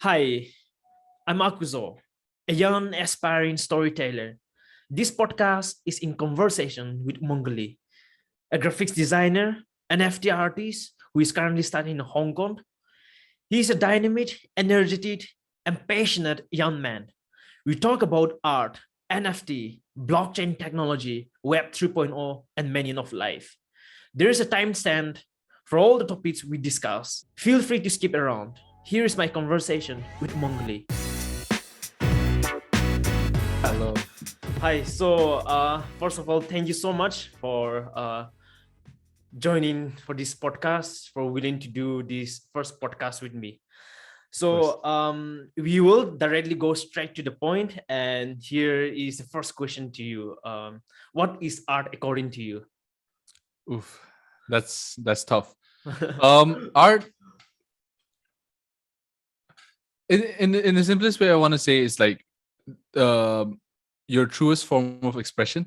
Hi, I'm Akuzo, a young aspiring storyteller. This podcast is in conversation with Munguli, a graphics designer, NFT artist who is currently studying in Hong Kong. He is a dynamic, energetic, and passionate young man. We talk about art, NFT, blockchain technology, Web 3.0, and many of life. There is a timestamp for all the topics we discuss. Feel free to skip around. Here is my conversation with Mongli. Hello. Hi. First of all, thank you so much for joining for this podcast, for willing to do this first podcast with me. We will directly go straight to the point, and here is the first question to you. What is art according to you? Oof, that's tough. Art in the simplest way I want to say is like your truest form of expression.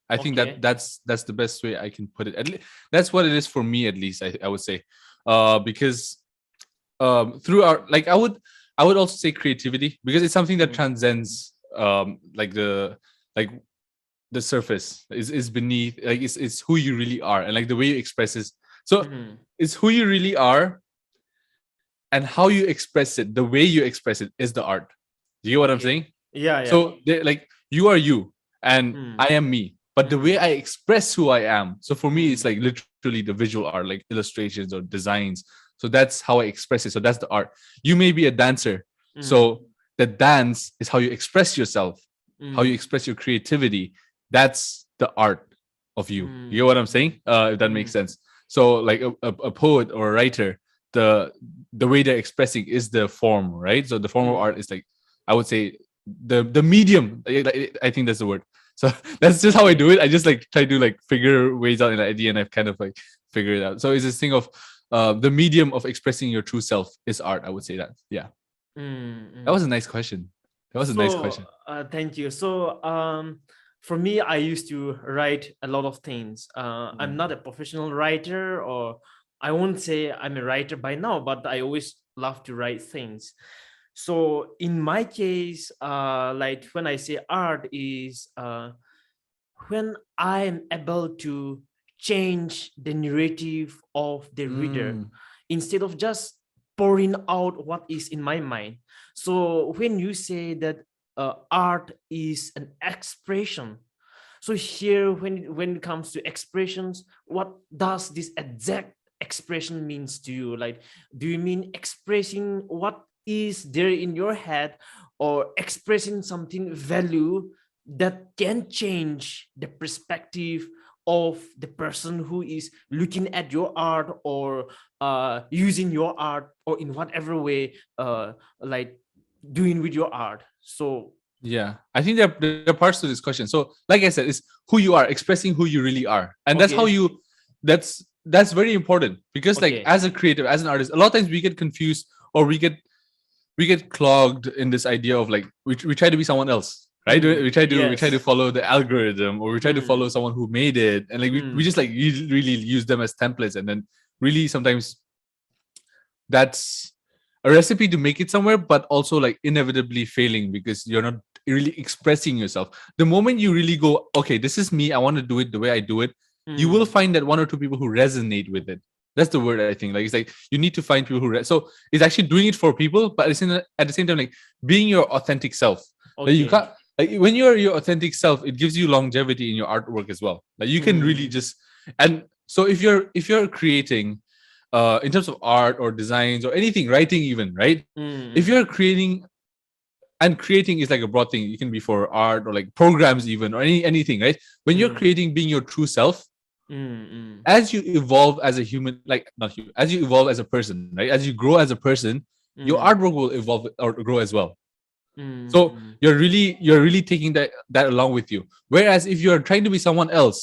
I think Okay. that's the best way I can put it. That's what it is for me, at least. I would say, because through art, like I would also say creativity, because it's something that transcends like the surface is beneath, like it's who you really are, and like the way you express is so it's who you really are, and how you express it, the way you express it is the art. Do you get what I'm Okay. saying? Yeah. So like you are you and Mm. I am me, but the way Mhm. I express who I am, so for me it's Mm. like literally the visual art, like illustrations or designs. So that's how I express it. So that's the art. You may be a dancer, Mm. so the dance is how you express yourself, how you Mm. express your creativity. That's the art of you. You get Mm. what I'm saying? If that makes Mm. sense. So like a poet or a writer, the the way they're expressing is the form, right? So the form of Mm. art is like, I would say, the medium. I think that's the word. So that's just how I Okay. do it. I just like try to like figure ways out, and at the end I've kind of like figured it out. So it's this thing of the medium of expressing your true self is art. I would say that. Yeah. Mm. That Mm. was a nice question. That was a nice question. Thank you. For me, I used to write a lot of things. I'm Mm. not a professional writer, or I won't say I'm a writer by now, but I always love to write things. So in my case, like when I say art is when I am able to change the narrative of the reader Mm. instead of just pouring out what is in my mind. So when you say that art is an expression, so here when it comes to expressions, what does this exact expression means to you? Like, do you mean expressing what is there in your head, or expressing something value that can change the perspective of the person who is looking at your art, or using your art, or in whatever way like doing with your art? So Yeah, I think there are parts to this question. So, like I said, it's who you are, expressing who you really are, and that's how okay. you. That's very important, because, like, Okay. as a creative, as an artist, a lot of times we get confused, or we get clogged in this idea of like we try to be someone else, right? We try to Yes. follow the algorithm, or we try to follow Mm. someone who made it, and like we Mm. just like really use them as templates, and then really sometimes that's a recipe to make it somewhere, but also like inevitably failing because you're not really expressing yourself. The moment you really go, okay, this is me, I want to do it the way I do it, you will Mm. find that one or two people who resonate with it. That's the word, I think. Like, it's like you need to find people so it's actually doing it for people, but at the same time, like being your authentic self. Like, you Okay. can't, like when you're your authentic self, it gives you longevity in your artwork as well. Like, you can really Mm. just, and so if you're creating in terms of art or designs or anything, writing even, right? If Mm. you're creating, and creating is like a broad thing, it can be for art or like programs even, or anything, right? When you're Mm. creating, being your true self, Mm. Mm. as you evolve as a human, like not you, as you evolve as a person, right? As you grow as a person, your Mm. artwork will evolve or grow as well. Mm. So you're really taking that along with you. Whereas if you're trying to be someone else,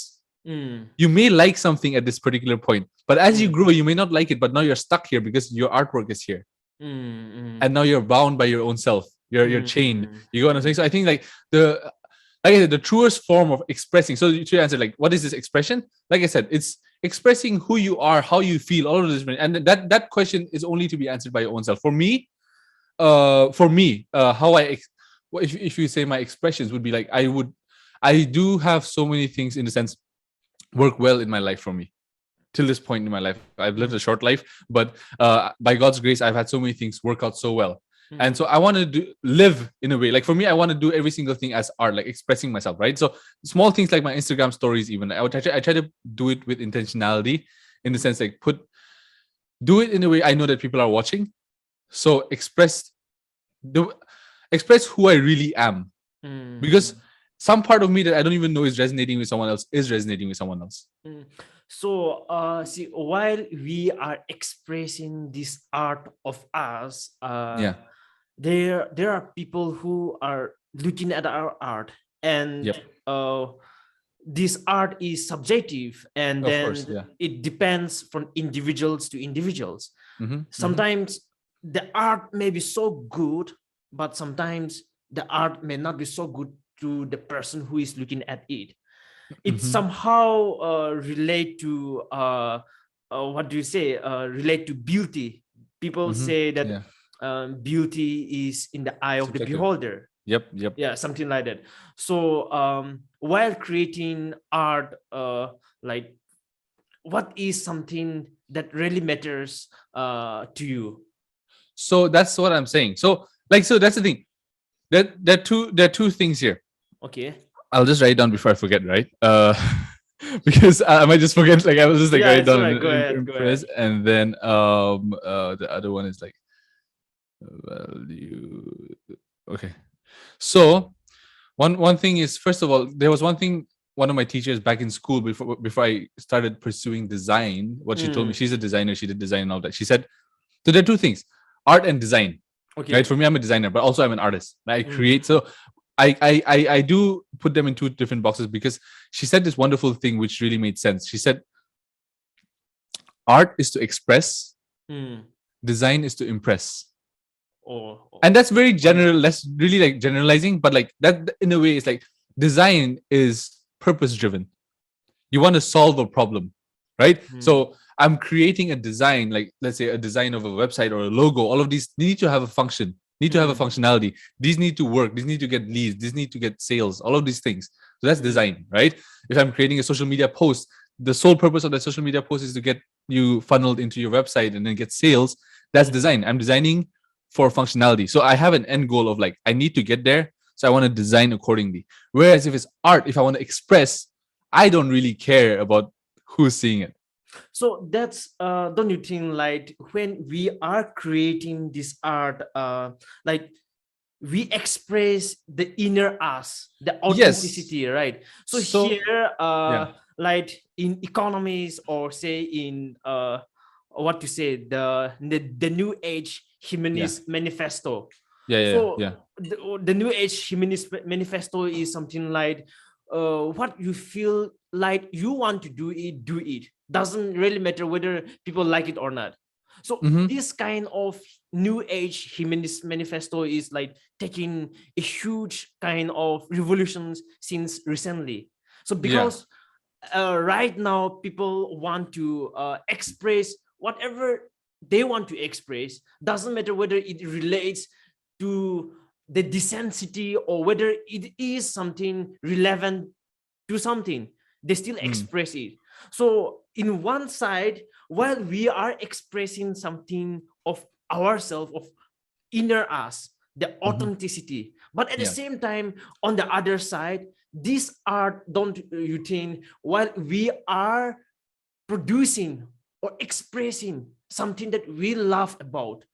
Mm. you may like something at this particular point, but as you Mm. grow, you may not like it, but now you're stuck here because your artwork is here, Mm. and now you're bound by your own self. You're Mm. chained. Mm. You get what I'm saying? Mm. So I think like like I said, the truest form of expressing. So to answer, like, what is this expression? Like I said, it's expressing who you are, how you feel, all of this, and that question is only to be answered by your own self. For me, for me, how if you say my expressions would be like, I do have so many things in the sense work well in my life for me till this point in my life. I've lived a short life, but by God's grace, I've had so many things work out so well. And so I want to live in a way, like for me, I want to do every single thing as art, like expressing myself, right? So small things like my Instagram stories, even I try to do it with intentionality, in the sense like do it in a way I know that people are watching. So express who I really am, because some part of me that I don't even know is resonating with someone else is resonating with someone else. So, see, while we are expressing this art of us, Yeah. there are people who are looking at our art, and Yep. this art is subjective, and Of then course. Yeah. it depends from individuals to individuals. Mm-hmm. Sometimes the art may be so good, but sometimes the art may not be so good to the person who is looking at it. It somehow relate to what do you say, relate to beauty. People say that Yeah. beauty is in the eye of the Subjective. beholder. Yep. Yeah, something like that. So while creating art, like, what is something that really matters to you? So that's what I'm saying. So that's the thing. There are two things here. Okay. I'll just write it down before I forget, right? Because I might just forget. Like I was just like Yeah, write it it's down alright. Go in ahead. Go press, ahead. and then the other one is like value. Okay. So one thing is, first of all, there was one thing one of my teachers back in school before I started pursuing design. What she told me, she's a designer. She did design and all that. She said, so there are two things: art and design. Okay. Right? For me, I'm a designer, but also I'm an artist. I create. So I do put them in two different boxes, because she said this wonderful thing which really made sense. She said, art is to express, design is to impress. And that's very general. That's really like generalizing, but like that in a way is like, design is purpose driven. You want to solve a problem, right? So I'm creating a design, like let's say a design of a website or a logo. All of these need to have a function, need to have a functionality. These need to work. These need to get leads. These need to get sales. All of these things. So that's design, right? If I'm creating a social media post, the sole purpose of that social media post is to get you funneled into your website and then get sales. That's design. I'm designing for functionality. So I have an end goal of like, I need to get there. So I want to design accordingly. Whereas if it's art, if I want to express, I don't really care about who's seeing it. So that's don't you think, like, when we are creating this art, like, we express the inner us, the authenticity, right? So here, like in economies, or say in what to say, the new age humanist manifesto. The new age humanist manifesto is something like, what you feel like you want to do it, doesn't really matter whether people like it or not. So this kind of new age humanist manifesto is like taking a huge kind of revolutions since recently. So because right now people want to express whatever they want to express, doesn't matter whether it relates to the decency or whether it is something relevant to something, they still express it. So in one side, while we are expressing something of ourselves, of inner us, the authenticity, but at the same time, on the other side, this art, don't you think, while we are producing or expressing something that we love about,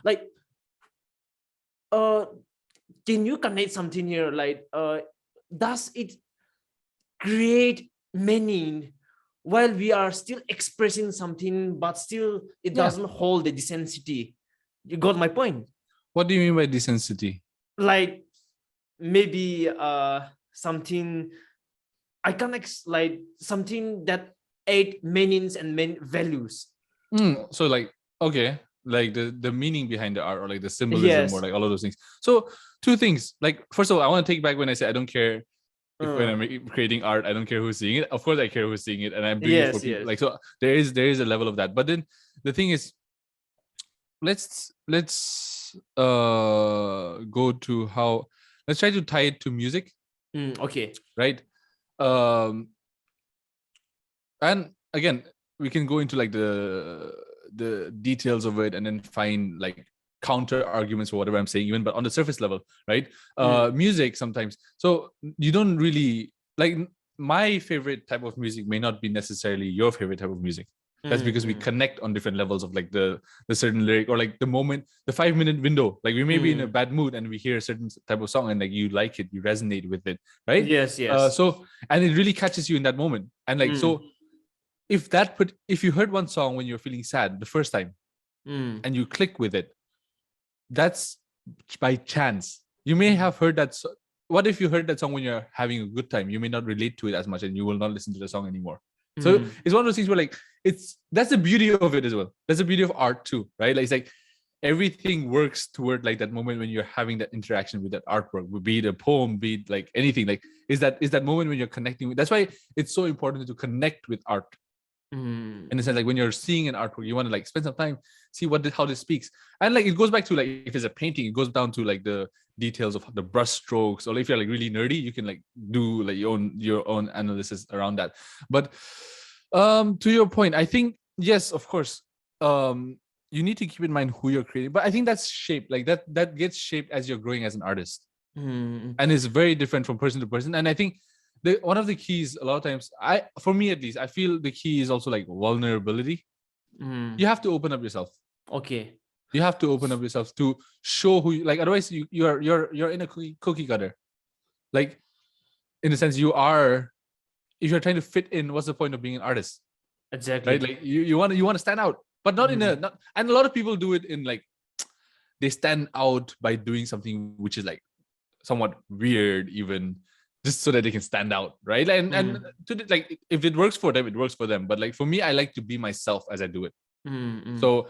like, can you connect something here, like, does it create meaning while we are still expressing something, but still it doesn't hold the decency? You got my point? What do you mean by decency? Like, maybe something I can like something that aid meanings and values. So like, okay, like the meaning behind the art, or like the symbolism, or like all of those things. So two things. Like, first of all, I want to take back when I say I don't care if when I'm creating art, I don't care who's seeing it. Of course I care who's seeing it, and I'm doing it for people. Like, so there is a level of that. But then the thing is, let's go to how. Let's try to tie it to music, Okay. right? And again, we can go into like the details of it and then find like counter arguments for whatever I'm saying, even, but on the surface level, right? Music sometimes. So you don't really like my favorite type of music may not be necessarily your favorite type of music. That's because we connect on different levels of like the certain lyric or like the moment, the 5-minute window. Like we may be in a bad mood and we hear a certain type of song and like you like it, you resonate with it, right? Yes. So and it really catches you in that moment. And like so if you heard one song when you're feeling sad the first time and you click with it, that's by chance. You may have heard that. What if you heard that song when you're having a good time? You may not relate to it as much and you will not listen to the song anymore. So it's one of those things where like that's the beauty of it as well. That's the beauty of art too, right? Like it's like everything works toward like that moment when you're having that interaction with that artwork, be it a poem, be it like anything. Like is that moment when you're connecting with. That's why it's so important to connect with art. In the sense, like when you're seeing an artwork, you want to like spend some time, see how this speaks. And like it goes back to like if it's a painting, it goes down to like the details of the brush strokes, or if you're like really nerdy, you can like do like your own analysis around that. But to your point, I think yes, of course, you need to keep in mind who you're creating. But I think that's shaped, like that gets shaped as you're growing as an artist, and it's very different from person to person. And I think one of the keys a lot of times, for me at least, I feel the key is also like vulnerability. You have to open up yourself. Okay. You have to open up yourself to show who you like. Otherwise, you're in a cookie cutter. Like in a sense, you are. If you're trying to fit in, what's the point of being an artist? Exactly. Right? Like you want to stand out, but not in a not. And a lot of people do it in like they stand out by doing something which is like somewhat weird, even just so that they can stand out, right? And like if it works for them, it works for them. But like for me, I like to be myself as I do it. So,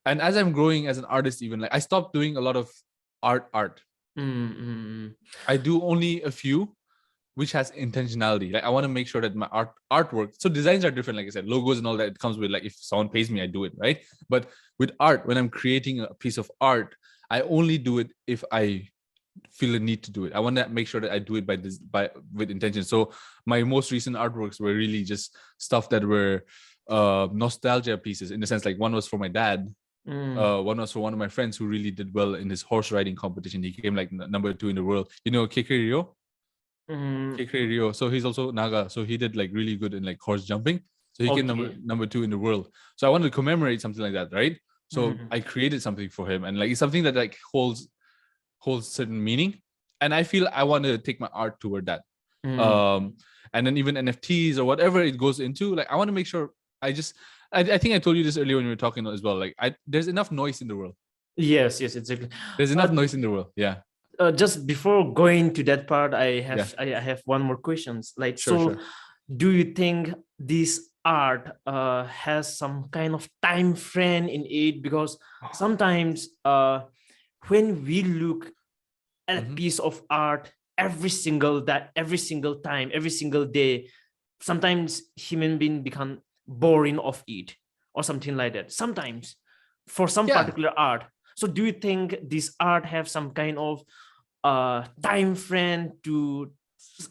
and as I'm growing as an artist, even like I stopped doing a lot of art. I do only a few, which has intentionality. Like I want to make sure that my artwork. So designs are different, like I said, logos and all that. It comes with like if someone pays me, I do it, right? But with art, when I'm creating a piece of art, I only do it if I feel a need to do it. I want to make sure that I do it with intention. So my most recent artworks were really just stuff that were nostalgia pieces, in the sense like one was for my dad, one was for one of my friends who really did well in his horse riding competition. He came like number 2 in the world. You know KK Rio? KK Rio. So he's also Naga. So he did like really good in like horse jumping. So he came number 2 in the world. So I wanted to commemorate something like that, right? So I created something for him, and like it's something that like holds certain meaning, and I feel I want to take my art toward that. And then even NFTs or whatever it goes into, like I want to make sure I think I told you this earlier when we were talking as well, like there's enough noise in the world. Yes, exactly. There's enough noise in the world. Yeah. Just before going to that part, I have one more questions. Like, sure. Do you think this art has some kind of time frame in it? Because sometimes when we look at a piece of art every single time, every single day, sometimes human being become boring of it or something like that. Sometimes for some particular art. So do you think this art have some kind of time frame to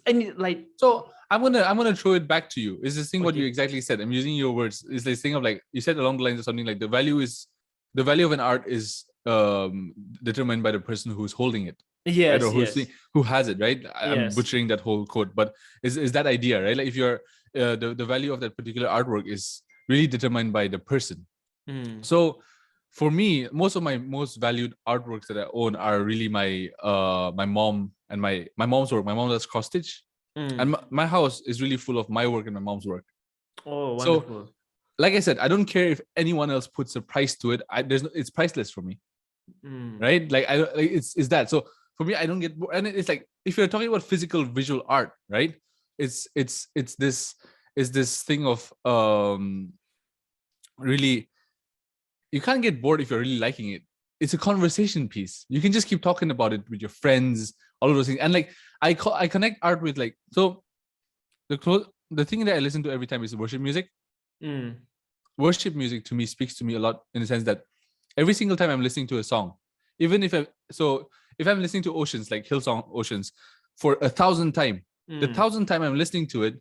any like? So I'm gonna throw it back to you. Is this thing what you exactly said? I'm using your words. Is this thing of like you said along the lines of something like the value of an art is determined by the person who's holding it. Yes, right? Or who has it, right? I'm Yes. butchering that whole quote, but is that idea, right? Like if you're the value of that particular artwork is really determined by the person. So for me, most of my most valued artworks that I own are really my my mom and my mom's work. My mom does cross stitch, and my house is really full of my work and my mom's work. Oh, wonderful. So, like I said, I don't care if anyone else puts a price to it. It's priceless for me, right? Like it's that. So for me, I don't get, and it's like if you're talking about physical visual art, right? It's this thing of really, you can't get bored if you're really liking it. It's a conversation piece. You can just keep talking about it with your friends, all of those things. And like I connect art with like, so the thing that I listen to every time is worship music. Worship music to me speaks to me a lot, in the sense that every single time I'm listening to a song, even if if I'm listening to Oceans, like Hillsong Oceans, for 1,000 times, the 1,000th time I'm listening to it,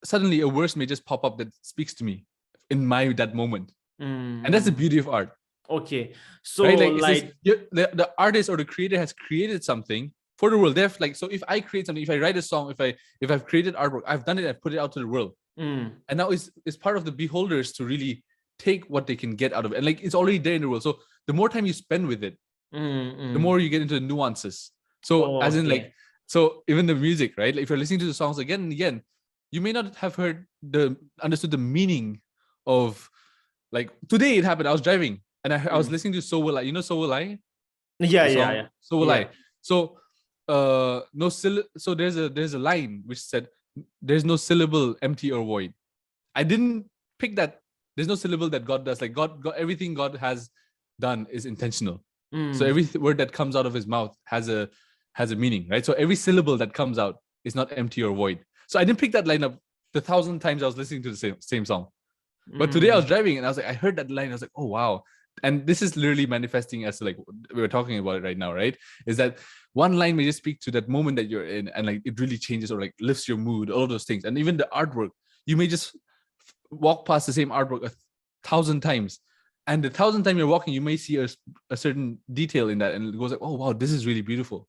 suddenly a verse may just pop up that speaks to me in that moment. And that's the beauty of art. Okay, so right? like The artist or the creator has created something for the world. They're like, so if I create something, if I write a song, if I've created artwork, I've done it, I've put it out to the world. And now it's part of the beholders to really take what they can get out of it. And like, it's already there in the world. So the more time you spend with it, the more you get into the nuances. So as in like, so even the music, right? Like if you're listening to the songs again and again, you may not have understood the meaning of, like, today it happened. I was driving and I was listening to So Will I. You know So Will I? Yeah. So Will I. So so there's a line which said, there's no syllable empty or void. I didn't pick that. There's no syllable that God does. Like God everything God has done is intentional. So every word that comes out of his mouth has a meaning, right? So every syllable that comes out is not empty or void. So I didn't pick that line up the 1,000 times I was listening to the same song. But today I was driving and I was like, I heard that line. I was like, oh wow. And this is literally manifesting as like we were talking about it right now, right? Is that one line may just speak to that moment that you're in, and like it really changes or like lifts your mood, all of those things. And even the artwork, you may just walk past the same artwork 1,000 times, and the 1,000th time you're walking, you may see a certain detail in that, and it goes like, oh wow, this is really beautiful.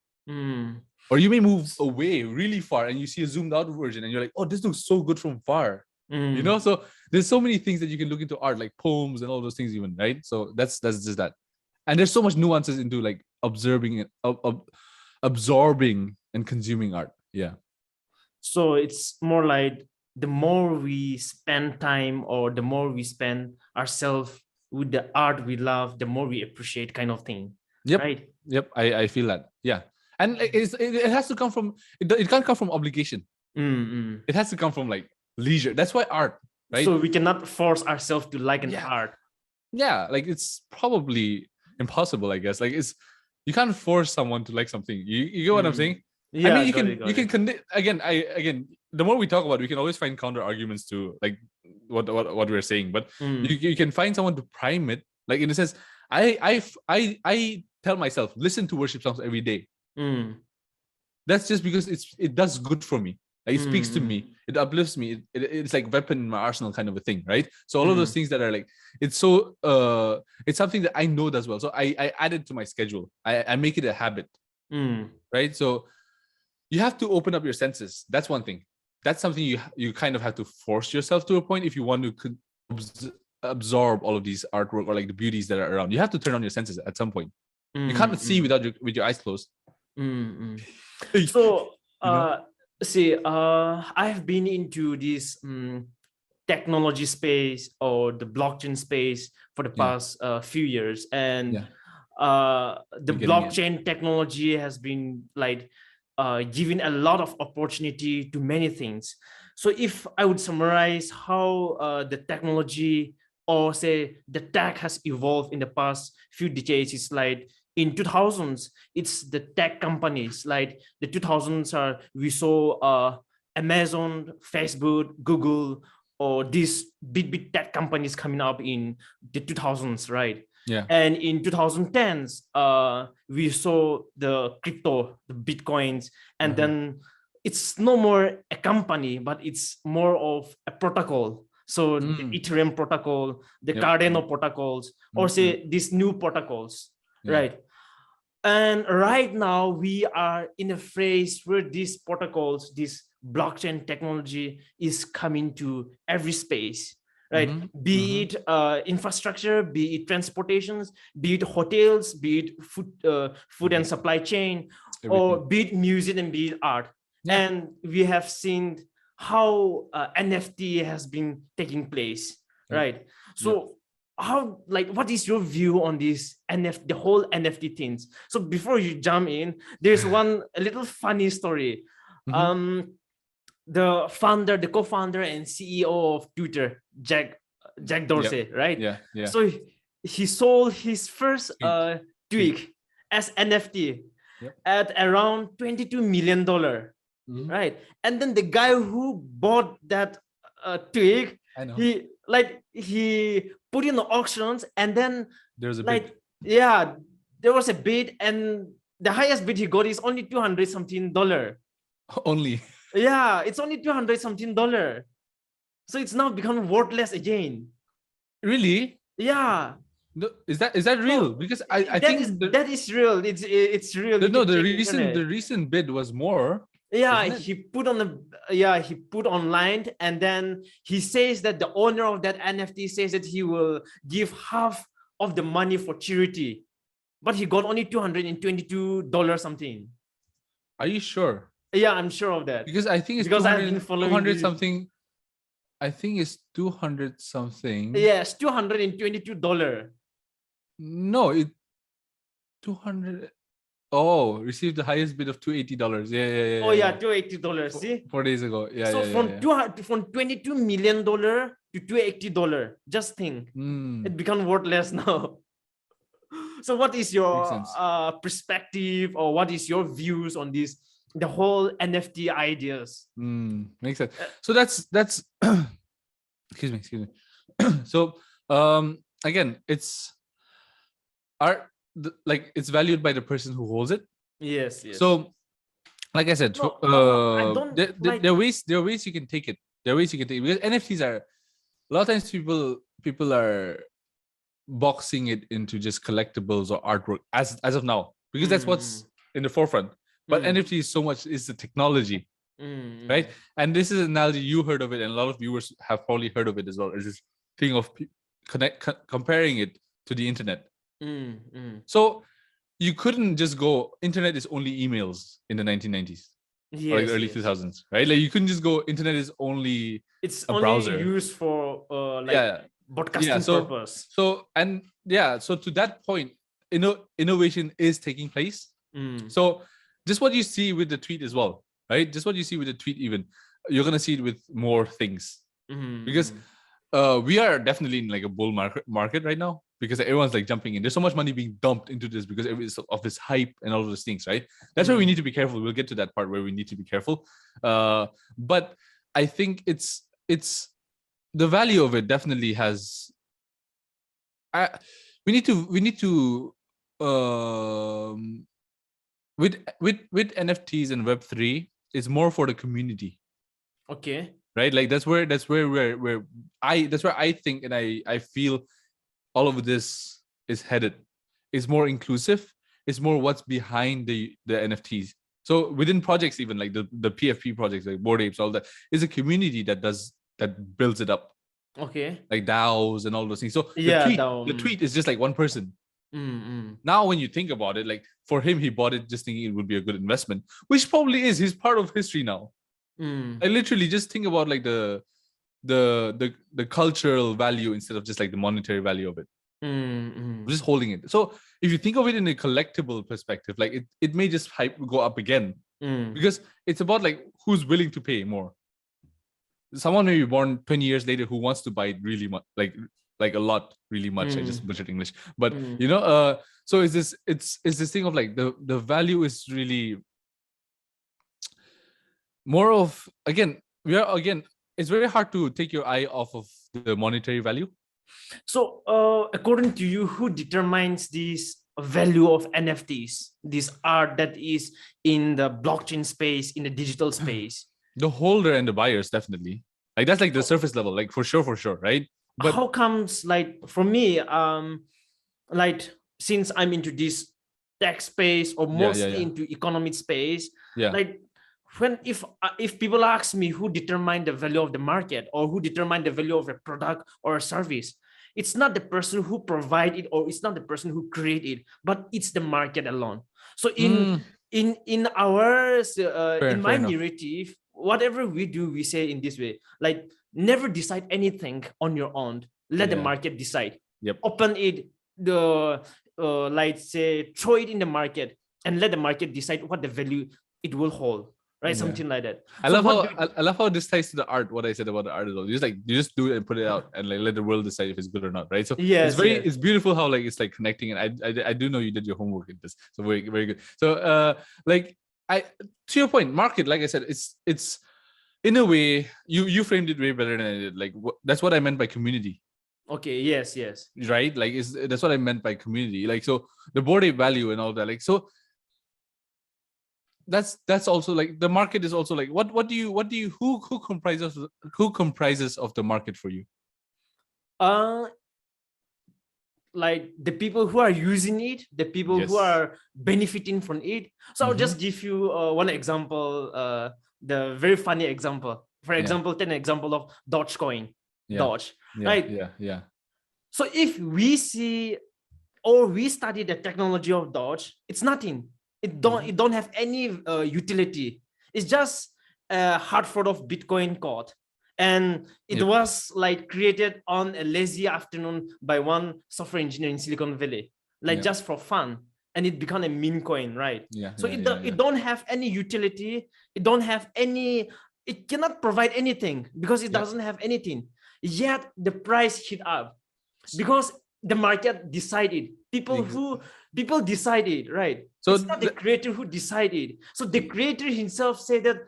Or you may move away really far and you see a zoomed out version and you're like, oh, this looks so good from far. You know, so there's so many things that you can look into art, like poems and all those things even, right? So that's just that. And there's so much nuances into like observing it, absorbing and consuming art. Yeah. So it's more like the more we spend time or the more we spend ourselves with the art we love, the more we appreciate, kind of thing. Yep. Right? Yep. I feel that. Yeah. And it has to come from, it can't come from obligation. It has to come from like leisure. That's why art, right? So we cannot force ourselves to like an art. Yeah, like it's probably impossible, I guess. Like you can't force someone to like something. You get what I'm saying? Yeah, I mean, you can again. The more we talk about it, we can always find counter arguments to like what we're saying. But you can find someone to prime it. Like in a sense, I tell myself, listen to worship songs every day. That's just because it does good for me. Like it speaks to me, it uplifts me. It's like weapon in my arsenal kind of a thing, right? So all of those things that are like, it's so it's something that I know does well. So I add it to my schedule. I make it a habit, right? So you have to open up your senses. That's one thing. That's something you kind of have to force yourself to a point if you want to absorb all of these artwork or like the beauties that are around. You have to turn on your senses at some point. You can't see with your eyes closed. So I've been into this technology space or the blockchain space for the past few years, and the blockchain technology has been like giving a lot of opportunity to many things. So if I would summarize how the technology or say the tech has evolved in the past few decades, it's like in 2000s, it's the tech companies. Like the 2000s we saw Amazon, Facebook, Google, or these big tech companies coming up in the 2000s, right? Yeah. And in 2010s, we saw the crypto, the Bitcoins, and then it's no more a company, but it's more of a protocol. So the Ethereum protocol, the Cardano protocols, or say these new protocols, right? And right now we are in a phase where these protocols, this blockchain technology is coming to every space, right? Be it infrastructure, be it transportations, be it hotels, be it food and supply chain, or be it music and be it art. And we have seen how NFT has been taking place, right? So how, like, what is your view on this the whole NFT things? So before you jump in, there's a little funny story. The co-founder and CEO of Twitter, Jack Dorsey, right? Yeah. So he sold his first tweak as NFT at around $22 million, right? And then the guy who bought that tweak, he put in the auctions, and then there's a like bid. there was a bid, and the highest bid he got is only $200 something. Only. Yeah, it's only $200 something. So it's now become worthless again. Really? Yeah. No, is that real? So Because I think that is real. It's real. You no, can check internet. the recent bid was more. Yeah, isn't it? he put online, and then he says that the owner of that NFT says that he will give half of the money for charity, but he got only $222 something. Are you sure? Yeah, I'm sure of that. Because I think it's because I've 200, been following 200 this. something. I think it's 200 something. Yes, $222. No, it 200. Oh, received the highest bid of $280. Yeah. Oh yeah, $280. See, 4 days ago. Yeah, so yeah. from $22 million to $280, just think, it become worthless now. So what is your Makes sense. perspective, or what is your views on this, the whole NFT ideas? Makes sense. So that's excuse me. So again, it's art, like it's valued by the person who holds it. Yes. So like I said, No, I don't there are ways you can take it. There are ways you can take it, because NFTs are, a lot of times people are boxing it into just collectibles or artwork as of now, because that's what's in the forefront. But NFT is so much, is the technology, right? And this is an analogy, you heard of it, and a lot of viewers have probably heard of it as well. Is this thing of comparing it to the internet. So you couldn't just go, internet is only emails in the 1990s. Or like the early 2000s, right? Like you couldn't just go, internet is only a browser used for broadcasting purpose. So to that point, innovation is taking place. So just what you see with the tweet as well, right? Just what you see with the tweet, even you're gonna see it with more things, because we are definitely in like a bull market right now, because everyone's like jumping in. There's so much money being dumped into this because of this hype and all of those things, right? That's where we need to be careful. We'll get to that part where we need to be careful. But I think it's the value of it definitely has. We need to with NFTs and Web3, it's more for the community. Okay. Right, like that's where I think, and I feel all of this is headed. It's more inclusive. It's more what's behind the NFTs. So within projects, even like the PFP projects, like Bored Apes, all that, is a community that builds it up. Okay. Like DAOs and all those things. So the tweet is just like one person. Now when you think about it, like for him, he bought it just thinking it would be a good investment, which probably is. He's part of history now. I literally just think about like the cultural value instead of just like the monetary value of it. Just holding it. So if you think of it in a collectible perspective, like it may just go up again, because it's about like who's willing to pay more. Someone may be born 20 years later who wants to buy it really much, like a lot, really much. I just butchered English, but so it's this thing of like the value is really more of, it's very hard to take your eye off of the monetary value. So according to you, who determines this value of NFTs, this art that is in the blockchain space, in the digital space? The holder and the buyers, definitely. Like that's like the surface level, like for sure, right? But how comes, like for me, like since I'm into this tech space, or mostly into economic space, like if people ask me who determine the value of the market, or who determine the value of a product or a service, it's not the person who provide it, or it's not the person who create it, but it's the market alone. So in our in my narrative, whatever we do, we say in this way, like never decide anything on your own. Let the market decide. Open it, like say throw it in the market, and let the market decide what the value it will hold. Right, something like that. I love how this ties to the art. What I said about the art as well. You just do it and put it out, and like let the world decide if it's good or not. Right. So it's beautiful how like it's like connecting, and I do know you did your homework in this. So very, very good. So like to your point, market. Like I said, it's in a way you framed it way better than I did. Like that's what I meant by community. Okay. Yes. Yes. right? Like that's what I meant by community. Like, so the Bored Ape value and all that. Like, so that's also like the market is also like what do you who comprises of the market for you? Uh, like the people who are using it, the people who Yes. are benefiting from it. So I'll just give you one example, the very funny example. For Yeah. example, take an example of Dogecoin, Yeah. Doge, Yeah. right? Yeah. Yeah. So if we see or we study the technology of Doge, it's nothing. It don't have any utility. It's just a hard fork of Bitcoin code, and it Yep. was like created on a lazy afternoon by one software engineer in Silicon Valley, like Yeah. just for fun, and it became a meme coin, right? Yeah. So Yeah. it don't have any utility. It don't have any. It cannot provide anything because it Yeah. doesn't have anything. Yet the price hit up because the market decided. People decided, right? So It's not the creator who decided. So the creator himself said that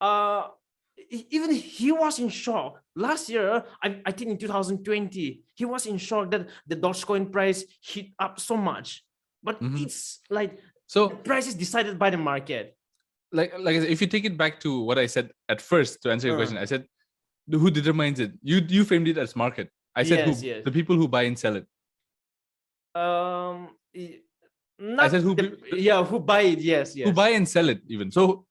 uh even he was in shock last year. I think in 2020 he was in shock that the Dogecoin price hit up so much, but it's like the so price is decided by the market. like I said, if you take it back to what I said at first to answer your question, I said who determines it? You framed it as market. I said Yes, who? yes. The people who buy and sell it. um I said Not who the, yeah, who buy it. Yes, who yes. buy and sell it even. So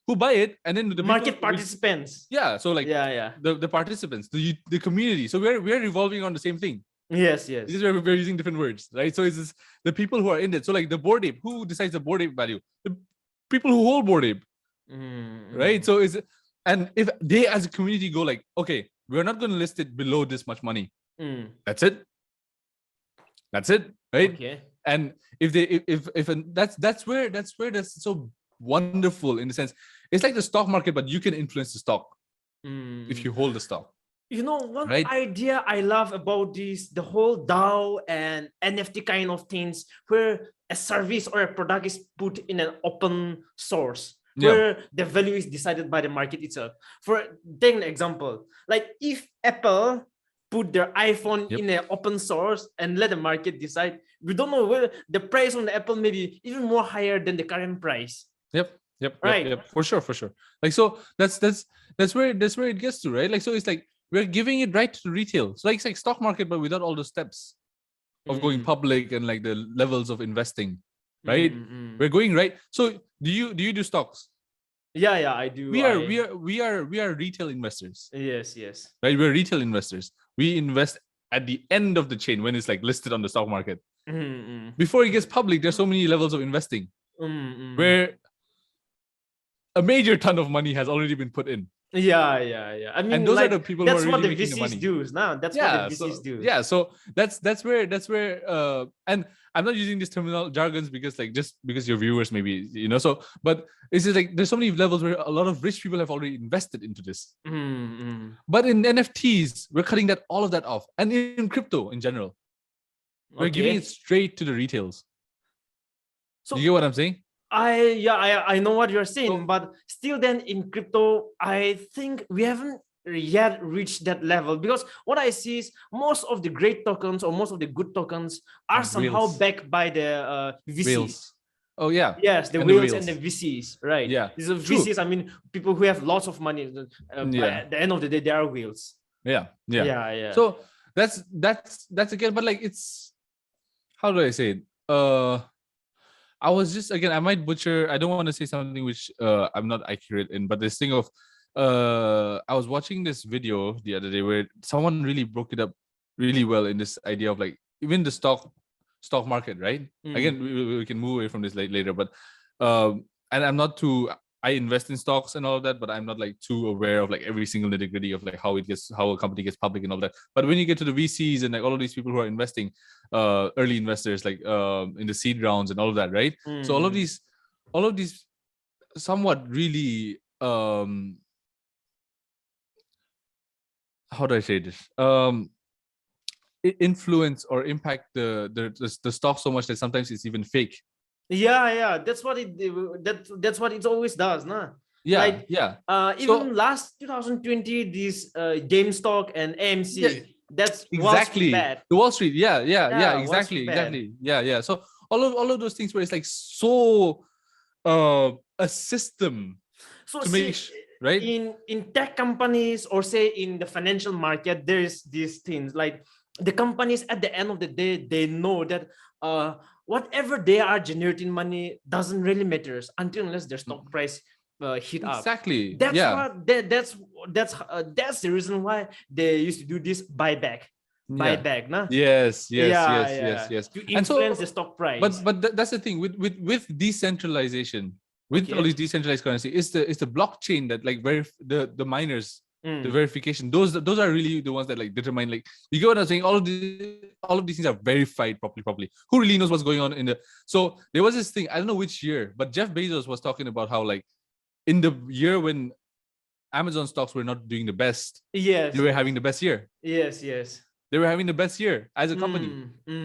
who buy it, and then the Market people participants. yeah. So like Yeah. the participants, the community. So we're revolving on the same thing. Yes. This is where we're using different words, right? So it's just the people who are in it. So like the Bored Ape, who decides the Bored Ape value? The people who hold Bored Ape, right? So is and if they as a community go like, okay, we're not going to list it below this much money. That's it. That's it, right? Okay. And if they if and that's where that's so wonderful in the sense it's like the stock market, but you can influence the stock if you hold the stock. You know, one right? idea I love about this, the whole DAO and NFT kind of things, where a service or a product is put in an open source, where the value is decided by the market itself. For take an example, like if Apple put their iPhone in an open source and let the market decide, we don't know whether the price on the Apple may be even more higher than the current price. Yep. For sure. Like, so that's where it gets to, right? Like, so it's like we're giving it right to retail. So like it's like stock market, but without all the steps of going public and like the levels of investing, right? We're going right. So do you do stocks? Yeah, I do. We are retail investors. Yes. Right, we're retail investors. We invest at the end of the chain when it's like listed on the stock market. Before it gets public, there's so many levels of investing where a major ton of money has already been put in. Yeah. I mean, and those like, are the people that's who are what really the making the VCs money. do now. That's what the VCs do. Yeah, so that's where and I'm not using this terminal jargons because like just because your viewers maybe so, but it's just like there's so many levels where a lot of rich people have already invested into this. But in NFTs, we're cutting all of that off, and in crypto in general, we're giving it straight to the retails. So you get what I'm saying? I know what you're saying, but still then in crypto, I think we haven't yet reached that level, because what I see is most of the great tokens or most of the good tokens are somehow backed by the VCs. Whales. Oh yeah. Yes, the whales and the VCs, right? Yeah. These are VCs. I mean, people who have lots of money. At the end of the day, they are whales. Yeah. So that's again, but like it's, how do I say it? I was just, again, I might butcher. I don't want to say something which I'm not accurate in, but this thing of I was watching this video the other day where someone really broke it up really well in this idea of like even the stock market, right? Again, we can move away from this later, but and I'm not too, I invest in stocks and all of that, but I'm not like too aware of like every single nitty-gritty of like how a company gets public and all that. But when you get to the VCs and like all of these people who are investing, early investors, like in the seed rounds and all of that, right? So all of these somewhat really how do I say this? Influence or impact the stock so much that sometimes it's even fake. Yeah, that's what it always does, nah? Even last 2020, this GameStop and AMC, That's Wall Street Exactly. bad. The Wall Street. Yeah, Wall Street exactly, bad. exactly. Yeah. So all of those things where it's like so a system So to see, right? in tech companies, or say in the financial market, there's these things like the companies at the end of the day, they know that whatever they are generating money doesn't really matters until unless their stock price hit up. Exactly. That's Yeah. what that's the reason why they used to do this Yeah. buyback, nah? Yes, Yeah, yes. to And influence the so, stock price. that's the thing with decentralization, with all Okay. these decentralized currency, is the blockchain that like the miners, the Mm. verification. Those are really the ones that like determine, like, you get what I'm saying. All of these things are verified properly. Who really knows what's going on in the? So there was this thing, I don't know which year, but Jeff Bezos was talking about how, like, in the year when Amazon stocks were not doing the best, Yes. they were having the best year. Yes. They were having the best year as a company,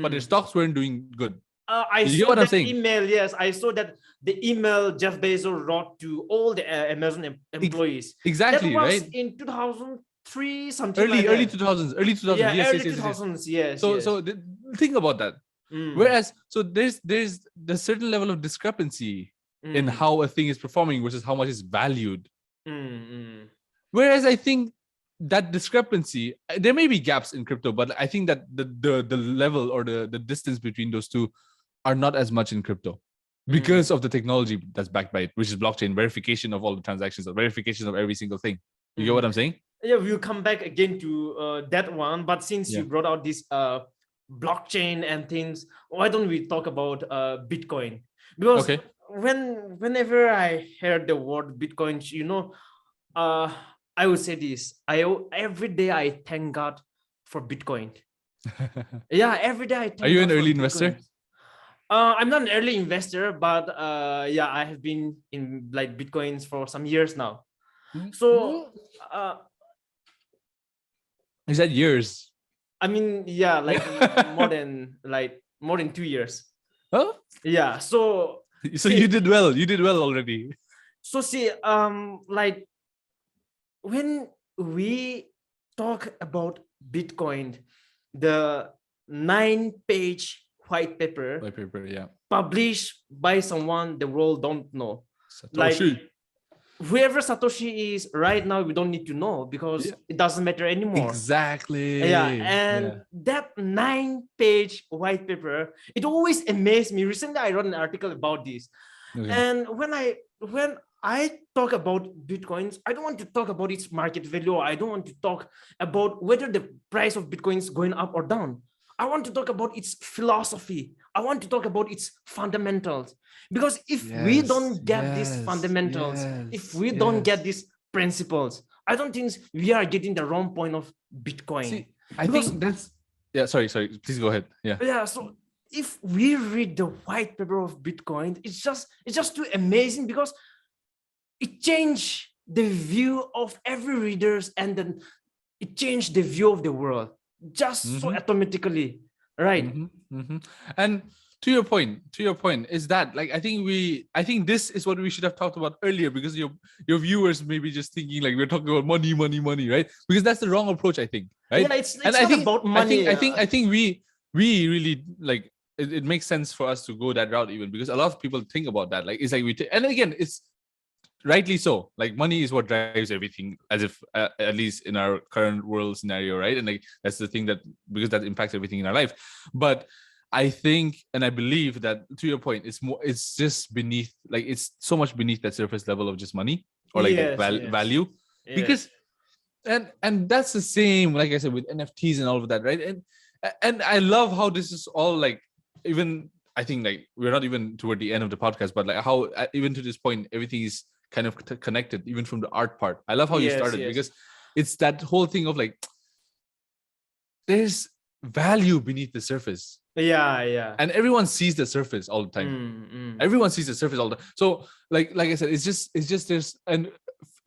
but their stocks weren't doing good. I You get saw what I'm that saying? email. Yes, I saw that the email Jeff Bezos wrote to all the Amazon employees. That Exactly, was right? in 2003, something like Early that. 2000s, early 2000s. Yeah, Yes, early yes, yes, yes, yes. 2000s. Yes, So, yes. so think about that. Mm. Whereas, so there's the certain level of discrepancy in how a thing is performing versus how much is valued. Whereas I think that discrepancy, there may be gaps in crypto, but I think that the level or the distance between those two are not as much in crypto because of the technology that's backed by it, which is blockchain verification of all the transactions, or verification of every single thing. You get what I'm saying? Yeah, we'll come back again to that one. But since you brought out this blockchain and things, why don't we talk about Bitcoin? Because whenever I heard the word Bitcoin, I would say this. Every day I thank God for Bitcoin. Yeah, every day I thank Are you God an early for investor? Bitcoin. I'm not an early investor, but yeah, I have been in like Bitcoins for some years now. So is that years? I mean, yeah, like more than 2 years. Huh? Yeah. So you did well. You did well already. So see, like when we talk about Bitcoin, the 9-page white paper, published by someone the world don't know. Satoshi. Like whoever Satoshi is right now, we don't need to know because it doesn't matter anymore. Exactly. Yeah, and that 9-page white paper, it always amazed me. Recently, I wrote an article about this, and when I talk about Bitcoins, I don't want to talk about its market value. I don't want to talk about whether the price of Bitcoin is going up or down. I want to talk about its philosophy. I want to talk about its fundamentals. Because if we don't get these fundamentals, if we don't get these principles, I don't think we are getting the wrong point of Bitcoin. See, I think that's sorry. Please go ahead. Yeah. So if we read the white paper of Bitcoin, it's just too amazing because it changed the view of every readers, and then it changed the view of the world just so automatically, right? And to your point is that, like, I think this is what we should have talked about earlier, because your viewers may be just thinking like we're talking about money, right? Because that's the wrong approach, I think, right? Yeah, it's not about money. I think we really, like, it makes sense for us to go that route, even because a lot of people think about that. Like, it's like and again, it's rightly so. Like, money is what drives everything, as if at least in our current world scenario, right? And like that's the thing, that because that impacts everything in our life. But I think, and I believe that, to your point, it's just beneath, like, it's so much beneath that surface level of just money, or like value. Because and that's the same, like I said, with NFTs and all of that, right? And I love how this is all, like, even I think, like, we're not even toward the end of the podcast, but like how even to this point everything is kind of connected, even from the art part. I love how you started, because it's that whole thing of like there's value beneath the surface. And everyone sees the surface all the time. Everyone sees the surface all the time. So like I said, it's just there's, and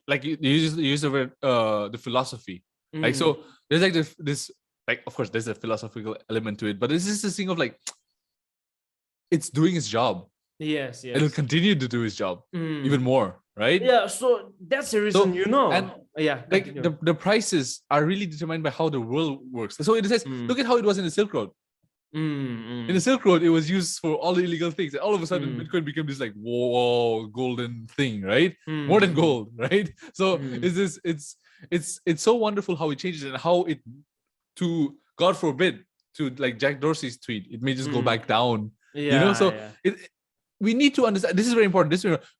like you use the word the philosophy. Like, so there's like this like, of course there's a philosophical element to it, but it's just this thing of like, it's doing its job. It'll continue to do its job even more. right? Yeah, so that's the So reason, you know. and Yeah, like continue. the prices are really determined by how the world works. So it says, Mm, look at how it was in the Silk Road. In the Silk Road, it was used for all the illegal things. And all of a sudden, Bitcoin became this like whoa golden thing, right? More than gold, right? So it's so wonderful how it changes and how it, to God forbid, to like Jack Dorsey's tweet, it may just go back down. Yeah, So yeah. we need to understand, this is very important.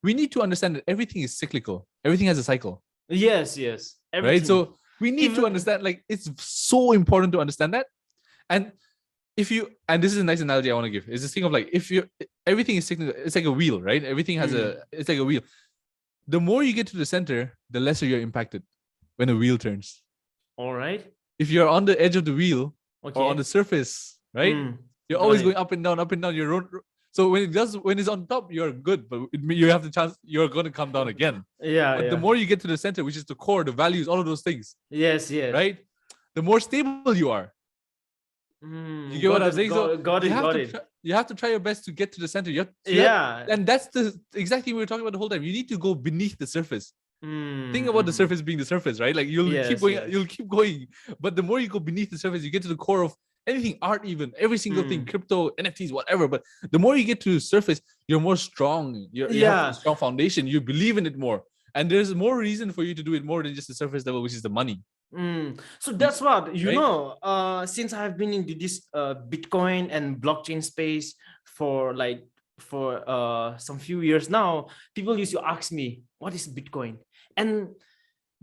We need to understand that everything is cyclical. Everything has a cycle. Yes, Right? everything. So we need to Even understand, like, it's so important to understand that. And if you, and this is a nice analogy I want to give, is this thing of like, if you, everything is cyclical, it's like a wheel, right? Everything has it's like a wheel. The more you get to the center, the lesser you're impacted when a wheel turns. all right. If you're on the edge of the wheel or on the surface, right? You're always going up and down, up and down. So when it's on top, you're good, but you have the chance you're going to come down again. Yeah, But the more you get to the center, which is the core, the values, all of those things, yes, right? The more stable you are. You get what I'm saying? You have to try your best to get to the center. And that's the exact thing we were talking about the whole time. You need to go beneath the surface. Think about the surface being the surface, right? Like you'll keep going. But the more you go beneath the surface, you get to the core of anything, art, even every single thing, crypto, NFTs, whatever. But the more you get to the surface, you're more strong. You have a strong foundation. You believe in it more. And there's more reason for you to do it more than just the surface level, which is the money. So that's what, you know, since I've been into this Bitcoin and blockchain space for some few years now, people used to ask me, what is Bitcoin? And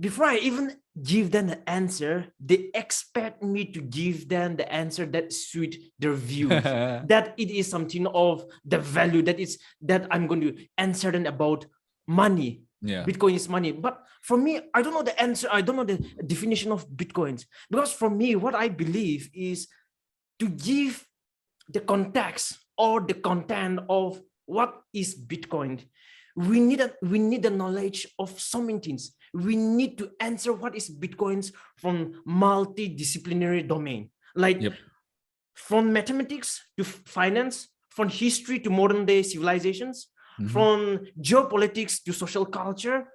before I even give them the answer, they expect me to give them the answer that suit their views, that it is something of the value, that I'm going to answer them about money. Yeah. Bitcoin is money. But for me, I don't know the answer. I don't know the definition of Bitcoins. Because for me, what I believe is to give the context or the content of what is Bitcoin. We need the knowledge of so many things. We need to answer what is Bitcoins from multidisciplinary domain. Like from mathematics to finance, from history to modern day civilizations, from geopolitics to social culture,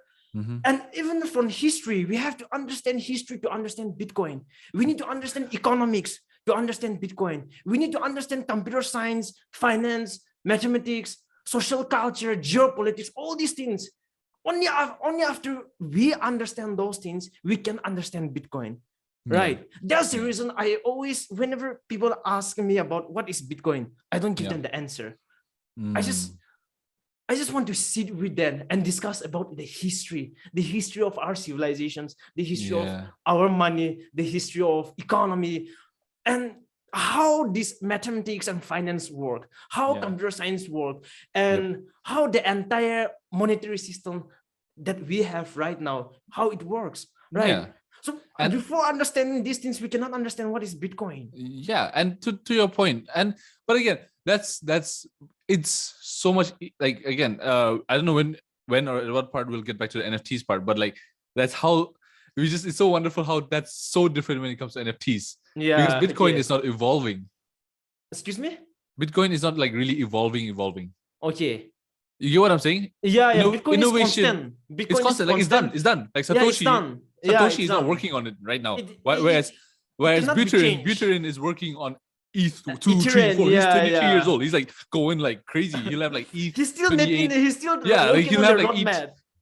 and even from history. We have to understand history to understand Bitcoin. We need to understand economics to understand Bitcoin. We need to understand computer science, finance, mathematics, social culture, geopolitics, all these things. Only after we understand those things, we can understand Bitcoin. Right? That's the reason I always, whenever people ask me about what is Bitcoin, I don't give them the answer. I just want to sit with them and discuss about the history of our civilizations, the history of our money, the history of economy, and how this mathematics and finance work, how computer science work, and how the entire monetary system that we have right now, how it works, right? So before understanding these things, we cannot understand what is Bitcoin. Yeah, and to your point, but again, that's it's so much, like, again, I don't know when or at what part we'll get back to the NFTs part, but like that's how it's so wonderful how that's so different when it comes to NFTs. Because Bitcoin is not evolving. Excuse me? Bitcoin is not like really evolving. Okay. You get what I'm saying? Yeah. Bitcoin innovation. Is constant. Bitcoin it's constant. Like it's done. Like Satoshi. Satoshi is not working on it right now. Whereas Buterin is working on ETH 2, 3, 4. He's 23 years old. He's like going like crazy. He'll have like ETH. He's still making. He's still like he'll have like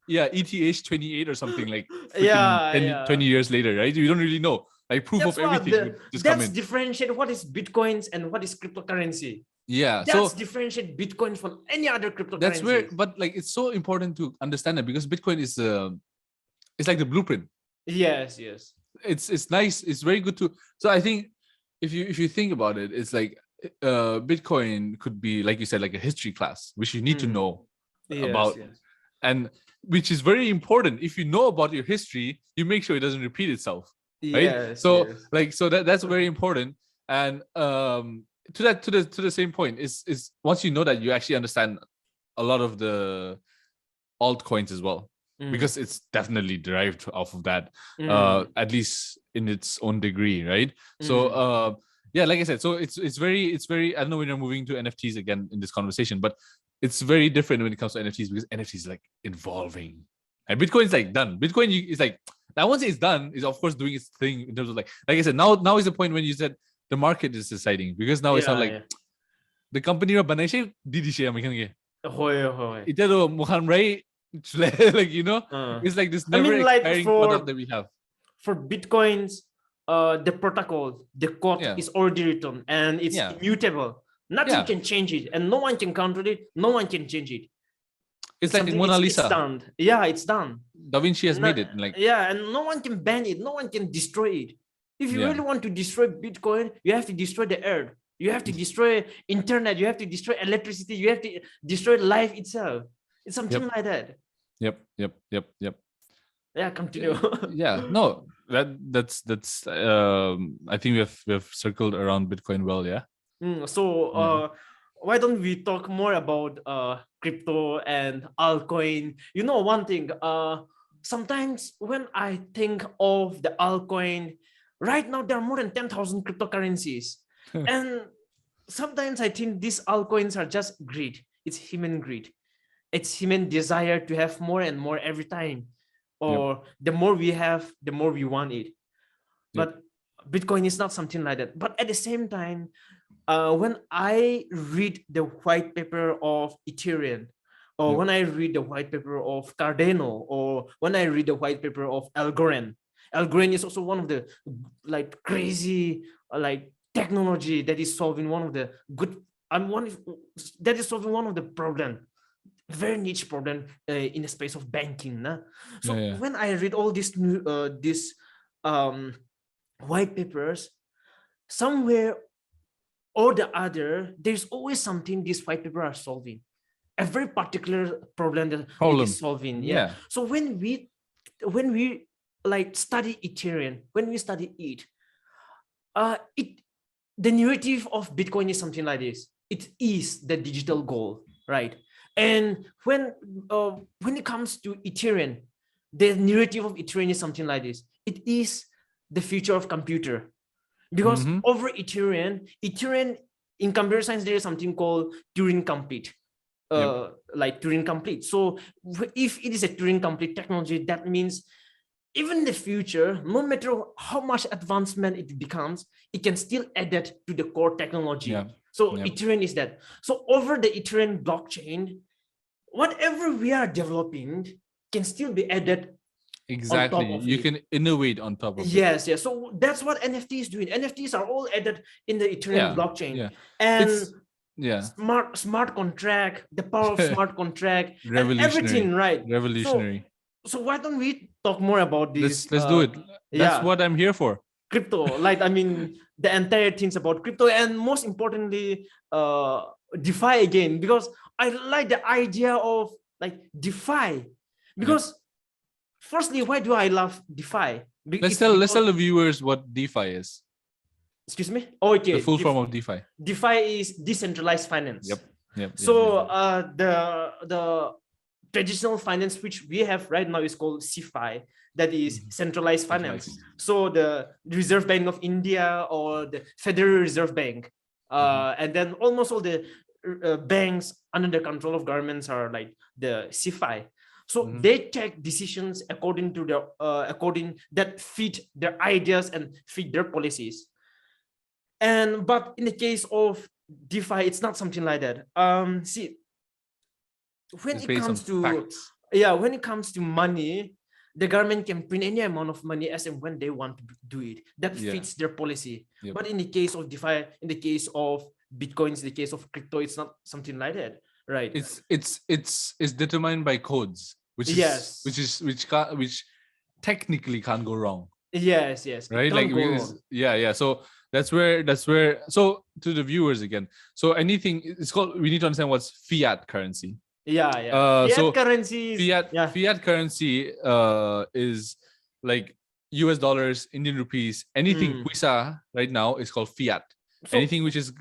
ETH 28 or something like 20 years later, right? You don't really know. Like proof of everything would just come in. That's differentiate what is Bitcoins and what is cryptocurrency. Yeah, that's differentiate Bitcoin from any other cryptocurrency. That's where, but like it's so important to understand that, because Bitcoin is it's like the blueprint. Yes. It's nice. It's very good to. So I think if you think about it, it's like Bitcoin could be, like you said, like a history class, which you need to know about, and which is very important. If you know about your history, you make sure it doesn't repeat itself. Right? That's very important. And to the same point is once you know that, you actually understand a lot of the altcoins as well, because it's definitely derived off of that, at least in its own degree, right? So like I said, so it's very, I don't know when you're moving to NFTs again in this conversation, but it's very different when it comes to NFTs because NFTs is like evolving, and Bitcoin is like done. Bitcoin is like, I won't say it's done. It's of course doing its thing in terms of like I said. Now is the point when you said the market is deciding, because now it's not like the company banai siya didi siya makan Hoy. ito mukhan right like it's like this never expiring product that we have. For Bitcoins, the protocol, the code is already written and it's immutable. Nothing can change it, and no one can counter it. No one can change it. It's like Mona Lisa. It's done. Yeah, it's done. Da Vinci has made it. Like and no one can ban it. No one can destroy it. If you really want to destroy Bitcoin, you have to destroy the earth. You have to destroy internet. You have to destroy electricity. You have to destroy life itself. It's something like that. Yep. Yeah, continue. No, that's I think we have circled around Bitcoin well. Why don't we talk more about crypto and altcoin? You know, one thing, sometimes when I think of the altcoin, right now there are more than 10,000 cryptocurrencies. And sometimes I think these altcoins are just greed. It's human greed. It's human desire to have more and more every time. Or the more we have, the more we want it. But Bitcoin is not something like that. But at the same time, when I read the white paper of Ethereum, or when I read the white paper of Cardano, or when I read the white paper of Algorand is also one of the like crazy like technology that is solving one of the that is solving one of the problem, very niche problem in the space of banking. When I read all these white papers, somewhere or the other, there's always something these white papers are solving, a very particular problem that it is solving. So when we like study Ethereum, when we study it, the narrative of Bitcoin is something like this. It is the digital gold, right? And when it comes to Ethereum, the narrative of Ethereum is something like this. It is the future of computer. Because over Ethereum in computer science, there is something called Turing complete. Like Turing complete. So if it is a Turing complete technology, that means even in the future, no matter how much advancement it becomes, it can still add that to the core technology. So Ethereum is that. So over the Ethereum blockchain, whatever we are developing can still be added. Exactly. You can innovate on top of it. Yes. So that's what NFT is doing. NFTs are all added in the Ethereum blockchain. And smart contract, the power of smart contract, and everything, right? Revolutionary. So why don't we talk more about this? Let's do it. That's what I'm here for. Crypto, like I mean, the entire things about crypto, and most importantly, DeFi again, because I like the idea of like DeFi, because firstly, why do I love DeFi? Let's tell the viewers what DeFi is. Excuse me? Oh, okay. The full form of DeFi. DeFi is decentralized finance. Yep. So the traditional finance which we have right now is called CeFi, that is centralized finance. So the Reserve Bank of India or the Federal Reserve Bank, and then almost all the banks under the control of governments are like the CeFi. So they take decisions according to the that fit their ideas and fit their policies. But in the case of DeFi, it's not something like that. See, when it comes to money, the government can print any amount of money as and when they want to do it. That fits their policy. But in the case of DeFi, in the case of Bitcoins, in the case of crypto, it's not something like that, right? It's determined by codes, which technically can't go wrong. Yes. Right? So that's where. So to the viewers again. So anything it's called. We need to understand what's fiat currency. Fiat currency is like US dollars, Indian rupees, anything Puisa right now is called fiat. So, anything which is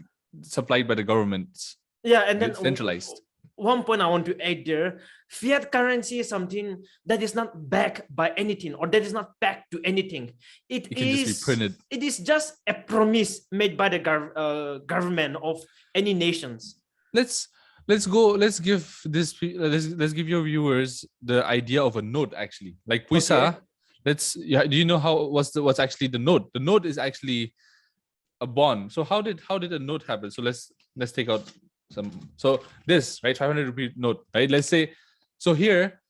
supplied by the governments. And then centralized. One point I want to add there: fiat currency is something that is not backed by anything, or that is not backed to anything. It is just be printed. It is just a promise made by the government of any nations. let's go. Let's give let's give your viewers the idea of a note actually. Like Puisa, Okay. do you know what's actually the note? The note is actually a bond. So how did a note happen? So let's take out some. So this, right, 500 rupee note, right? Let's say, so here,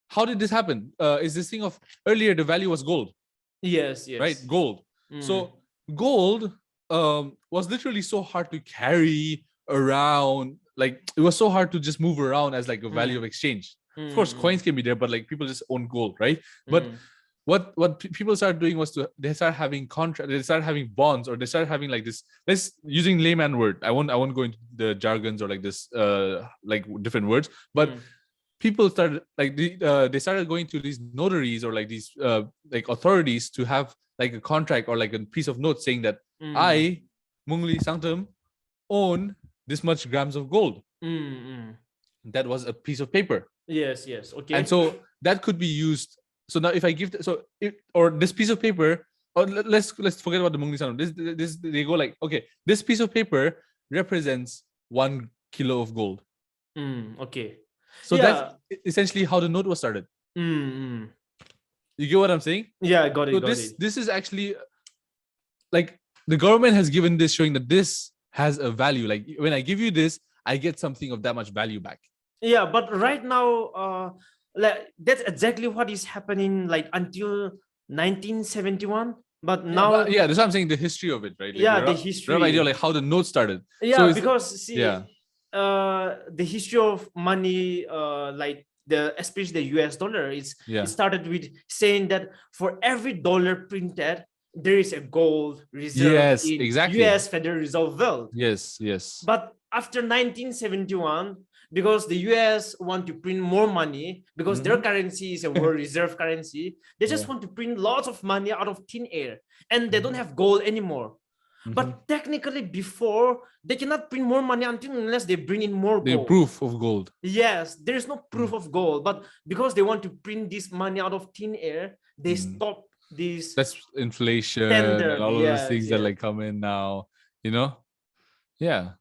how did this happen? Is this thing of earlier the value was gold, Yes, right? yes. Gold. So gold was literally so hard to carry around. Like it was so hard to just move around as like a value of exchange. Of course, coins can be there, but like people just own gold, right? But what people started doing was they started having contract, they started having bonds, or they started having like this. Let's using layman word. I won't go into the jargons or like this like different words, but people started like they started going to these notaries or like these like authorities to have like a contract or like a piece of note saying that I, Munguli Sangtam, own this much grams of gold. That was a piece of paper. Yes, yes. Okay. And so that could be used. So now if I give or this piece of paper, or let's forget about the Mungli Sangtam. This they go like, okay, this piece of paper represents 1 kilo of gold. Okay. So that's essentially how the note was started. You get what I'm saying? Yeah, got it. So this is actually like the government has given this, showing that this has a value. Like when I give you this, I get something of that much value back. Yeah, but right now, like that's exactly what is happening. Like until 1971, but now, that's what I'm saying. The history of it, right? Like yeah, the rough history. idea, like how the note started. Yeah, So because see, the history of money, like especially the US dollar, it started with saying that for every dollar printed, there is a gold reserve in US Federal Reserve Vault. Yes. But after 1971, because the US want to print more money, because their currency is a world reserve currency, they just want to print lots of money out of thin air, and they don't have gold anymore. But technically, before, they cannot print more money unless they bring in more gold. The proof of gold. Yes, there is no proof of gold, but because they want to print this money out of thin air, they stop this. That's inflation standard, and all of those things that like come in now, you know? Yeah.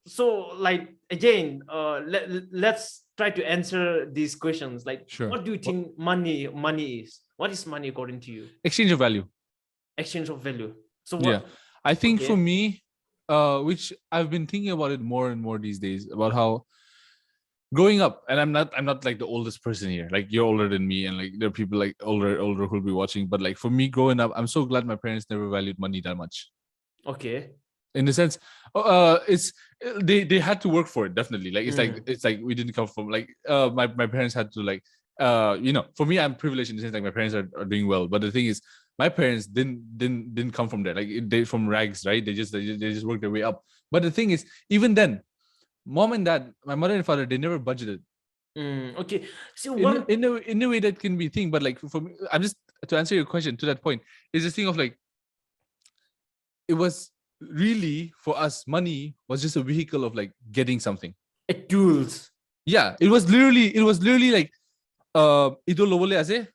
So like again, let's try to answer these questions. Like, what do you think money is? What is money according to you? Exchange of value. Exchange of value. So what? Yeah, I think for me, which I've been thinking about it more and more these days, about how growing up, and I'm not like the oldest person here. Like you're older than me, and like there are people like older who'll be watching. But like for me, growing up, I'm so glad my parents never valued money that much. Okay. In the sense, it's they had to work for it, definitely. Like it's like we didn't come from like my parents had to like for me, I'm privileged in the sense like my parents are doing well. But the thing is, my parents didn't come from there. Like they from rags, right? They just worked their way up. But the thing is, even then, mom and dad, my mother and father, they never budgeted. Okay. So in a way that can be a thing, but like for me, I'm just to answer your question to that point, is this thing of like, it was really for us, money was just a vehicle of like getting something. Tools. Yeah, it was literally like ito lobole ase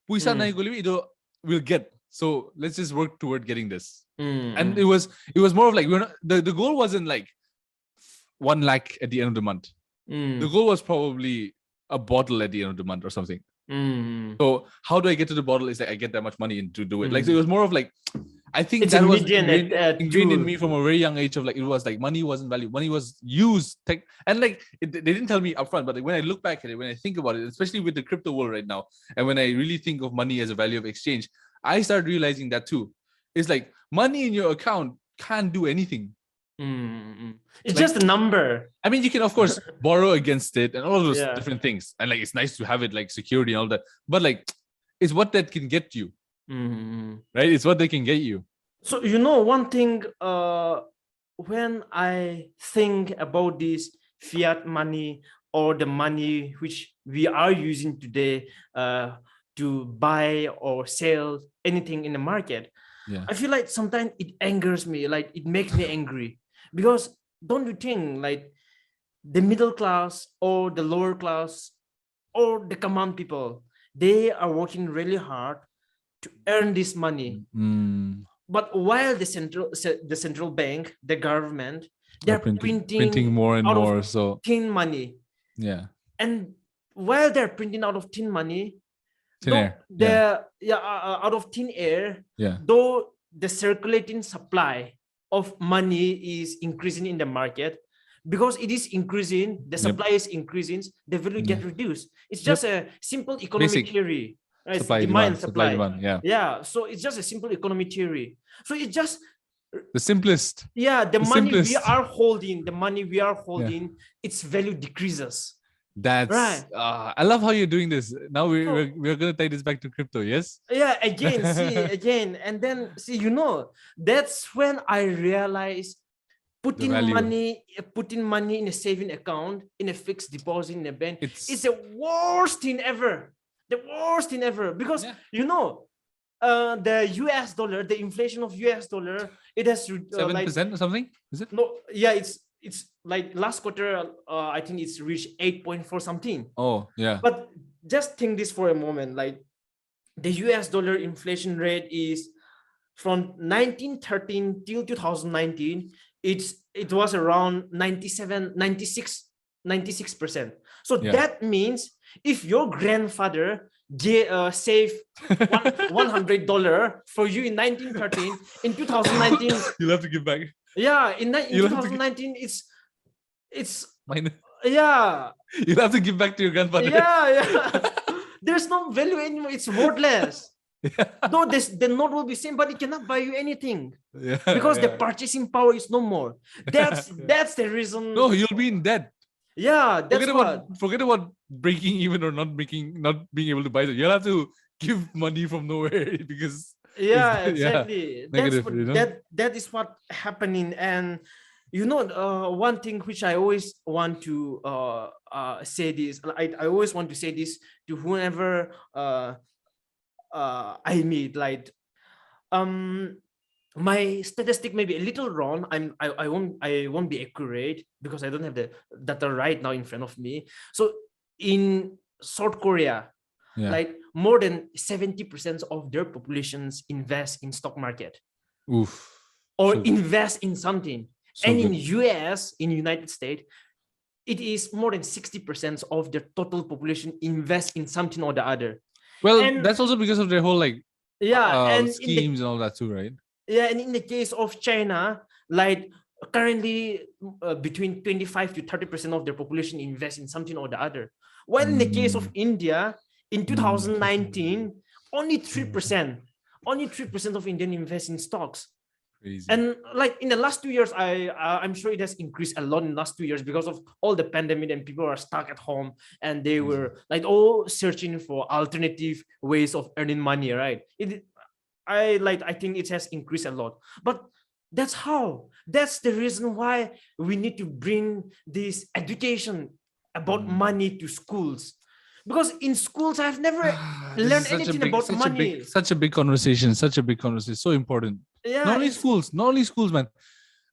puisa nai gole ito we'll get, so let's just work toward getting this. And it was more of like, we're not, the goal wasn't like 1 lakh at the end of the month. The goal was probably a bottle at the end of the month or something. So how do I get to the bottle is like I get that much money in to do it. Like so it was more of like, I think it's that was ingrained in me from a very young age of like, it was like money wasn't value, money was used and like they didn't tell me upfront, but like when I look back at it, when I think about it, especially with the crypto world right now, and when I really think of money as a value of exchange, I started realizing that too. It's like money in your account can't do anything. It's like, just a number. I mean, you can of course borrow against it and all of those different things, and like it's nice to have it like security and all that, but like it's what that can get you. Right? It's what they can get you. So one thing, when I think about this fiat money or the money which we are using today to buy or sell anything in the market, I feel like sometimes it angers me, like it makes me angry. Because don't you think like the middle class or the lower class or the common people, they are working really hard to earn this money. But while the central bank, the government, They're printing printing more and out of more. So thin money. yeah, And while they're printing out of thin money, thin though air. the out of thin air, Yeah. though the circulating supply of money is increasing in the market, because it is increasing, the supply is increasing, the value get reduced. It's just a simple economic Basic theory, right? It's supply demand demand, supply supply. demand. Yeah. Yeah, so it's just a simple economic theory. So it just, The simplest. yeah, the money we simplest. are holding, Yeah. its value decreases. That's Right. I love how you're doing this. Now So, we're gonna take this back to crypto. Yes. yeah, again, see, again, and then see, that's when I realized The value. putting money in a saving account, in a fixed deposit in a bank, It's is the worst thing ever. The worst thing ever. Because the US dollar, the inflation of US dollar, it has 7% or something. Is it? no, yeah, it's like last quarter, I think it's reached 8.4 something. Oh yeah. But just think this for a moment, like the US dollar inflation rate is from 1913 till 2019, it was around 96%. So that means if your grandfather saved $100 for you in 1913, in 2019 You'll have to give back. yeah, in 2019 it's Minus. yeah, You'll have to give back to your grandfather. yeah. There's no value anymore. It's worthless. No, the note will be same, but it cannot buy you anything because the purchasing power is no more. That's the reason. No, you'll be in debt. Yeah, that's forget about breaking even or not being able to buy it. You'll have to give money from nowhere because exactly. Negative, that is what happening. And one thing which I always want to say this, I always want to say this to whoever I meet, like my statistic may be a little wrong. I won't be accurate because I don't have the data right now in front of me. So in South Korea, like more than 70% of their populations invest in stock market. Oof. Or invest in something. So and good. in US, in United States, it is more than 60% of their total population invest in something or the other. Well, that's also because of their whole and schemes and all that too, right? Yeah, and in the case of China, like currently between 25 to 30% of their population invest in something or the other. While in the case of India, in 2019, only 3% of Indian invest in stocks. Crazy. And like in the last 2 years, I'm sure it has increased a lot in the last 2 years because of all the pandemic and people are stuck at home and they were like all searching for alternative ways of earning money, right? I think it has increased a lot. But that's the reason why we need to bring this education about money to schools. Because in schools, I've never learned anything about money. Such a big conversation. So important. Yeah, not only schools, man.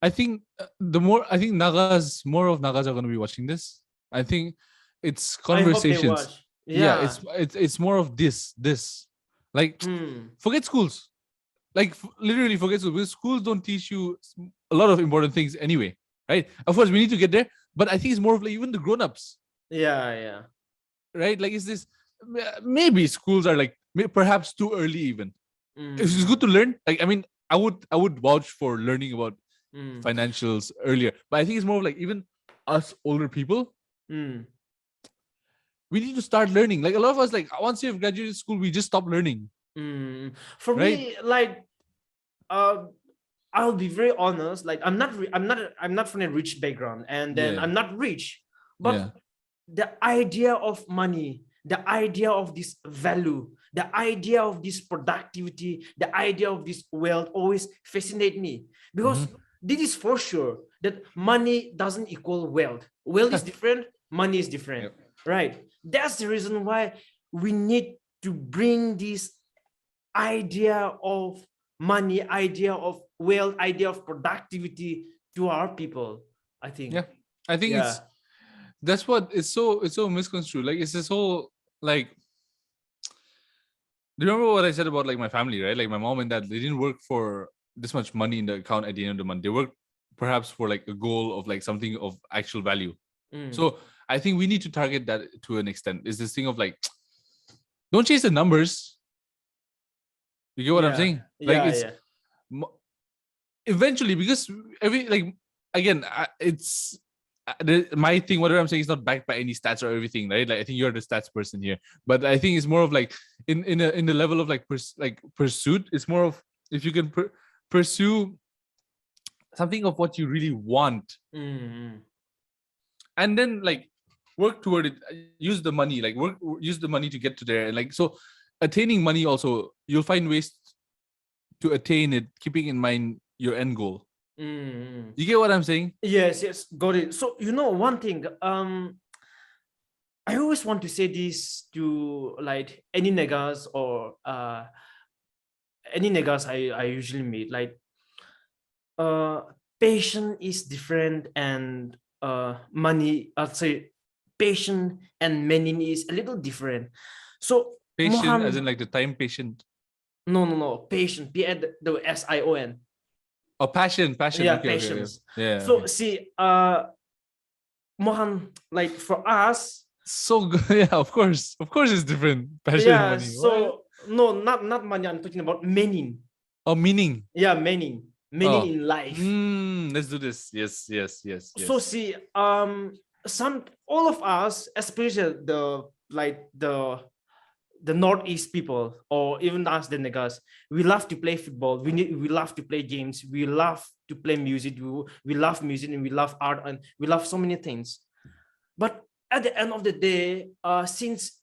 I think more of Nagas are going to be watching this. I think it's conversations. It's more of this. Like, forget schools. Like, literally forget schools. Because schools don't teach you a lot of important things anyway, right? Of course, we need to get there. But I think it's more of like even the grown-ups. Yeah. Right? Like, is this... Maybe schools are like perhaps too early even. It's good to learn. Like, I mean, I would vouch for learning about financials earlier. But I think it's more of like even us older people... We need to start learning. Like a lot of us, like once you've graduated school, we just stop learning. For me, like, I'll be very honest. Like, I'm not from a rich background, and then I'm not rich, but the idea of money, the idea of this value, the idea of this productivity, the idea of this wealth always fascinate me because this is for sure that money doesn't equal wealth. Wealth is different. Money is different, right? That's the reason why we need to bring this idea of money, idea of wealth, idea of productivity to our people. I think. Yeah, I think that's what it's so misconstrued. Like it's this whole like. Do you remember what I said about like my family, right? Like my mom and dad, they didn't work for this much money in the account at the end of the month. They worked perhaps for like a goal of like something of actual value. Mm. So I think we need to target that to an extent. Is this thing of like, don't chase the numbers. You get what I'm saying? Like it's eventually, because every like again, it's my thing. Whatever I'm saying is not backed by any stats or everything, right? Like I think you're the stats person here, but I think it's more of like in the level of like pursuit. It's more of if you can pursue something of what you really want, and then like work toward it. Use the money, like use the money to get to there, and like so attaining money also, you'll find ways to attain it, keeping in mind your end goal. You get what I'm saying? Yes, got it. So one thing, I always want to say this to like any niggas or any niggas I usually meet, like patience is different, and money, I'd say patient and meaning is a little different. So patient as in like the time patient? No, patient, PASION. Oh, passion. Yeah, okay, patience. Okay. Yeah. So see, Mohan, like for us, so good. Yeah, of course it's different. Passion and money. So no, not money, I'm talking about meaning. Oh, meaning. Yeah, meaning in life. Let's do this. Yes. So see, all of us, especially the Northeast people, or even us the niggas, we love to play football, we love to play games, we love to play music, we love music, and we love art, and we love so many things. But at the end of the day, since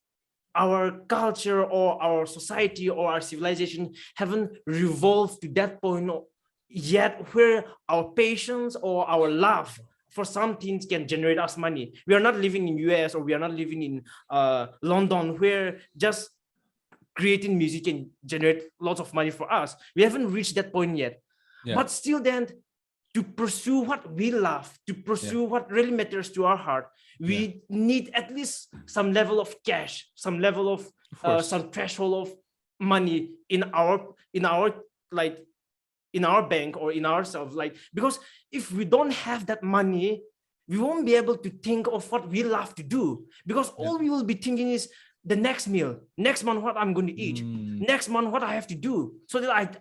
our culture or our society or our civilization haven't revolved to that point yet, where our patience or our love for some things can generate us money. We are not living in US, or we are not living in London, where just creating music can generate lots of money for us. We haven't reached that point yet. But still then, to pursue what we love, to pursue what really matters to our heart, we need at least some level of cash, some level of some threshold of money in our bank or in ourselves. Like, because if we don't have that money, we won't be able to think of what we love to do, because all we will be thinking is the next meal, next month what I'm going to eat, next month what I have to do, so that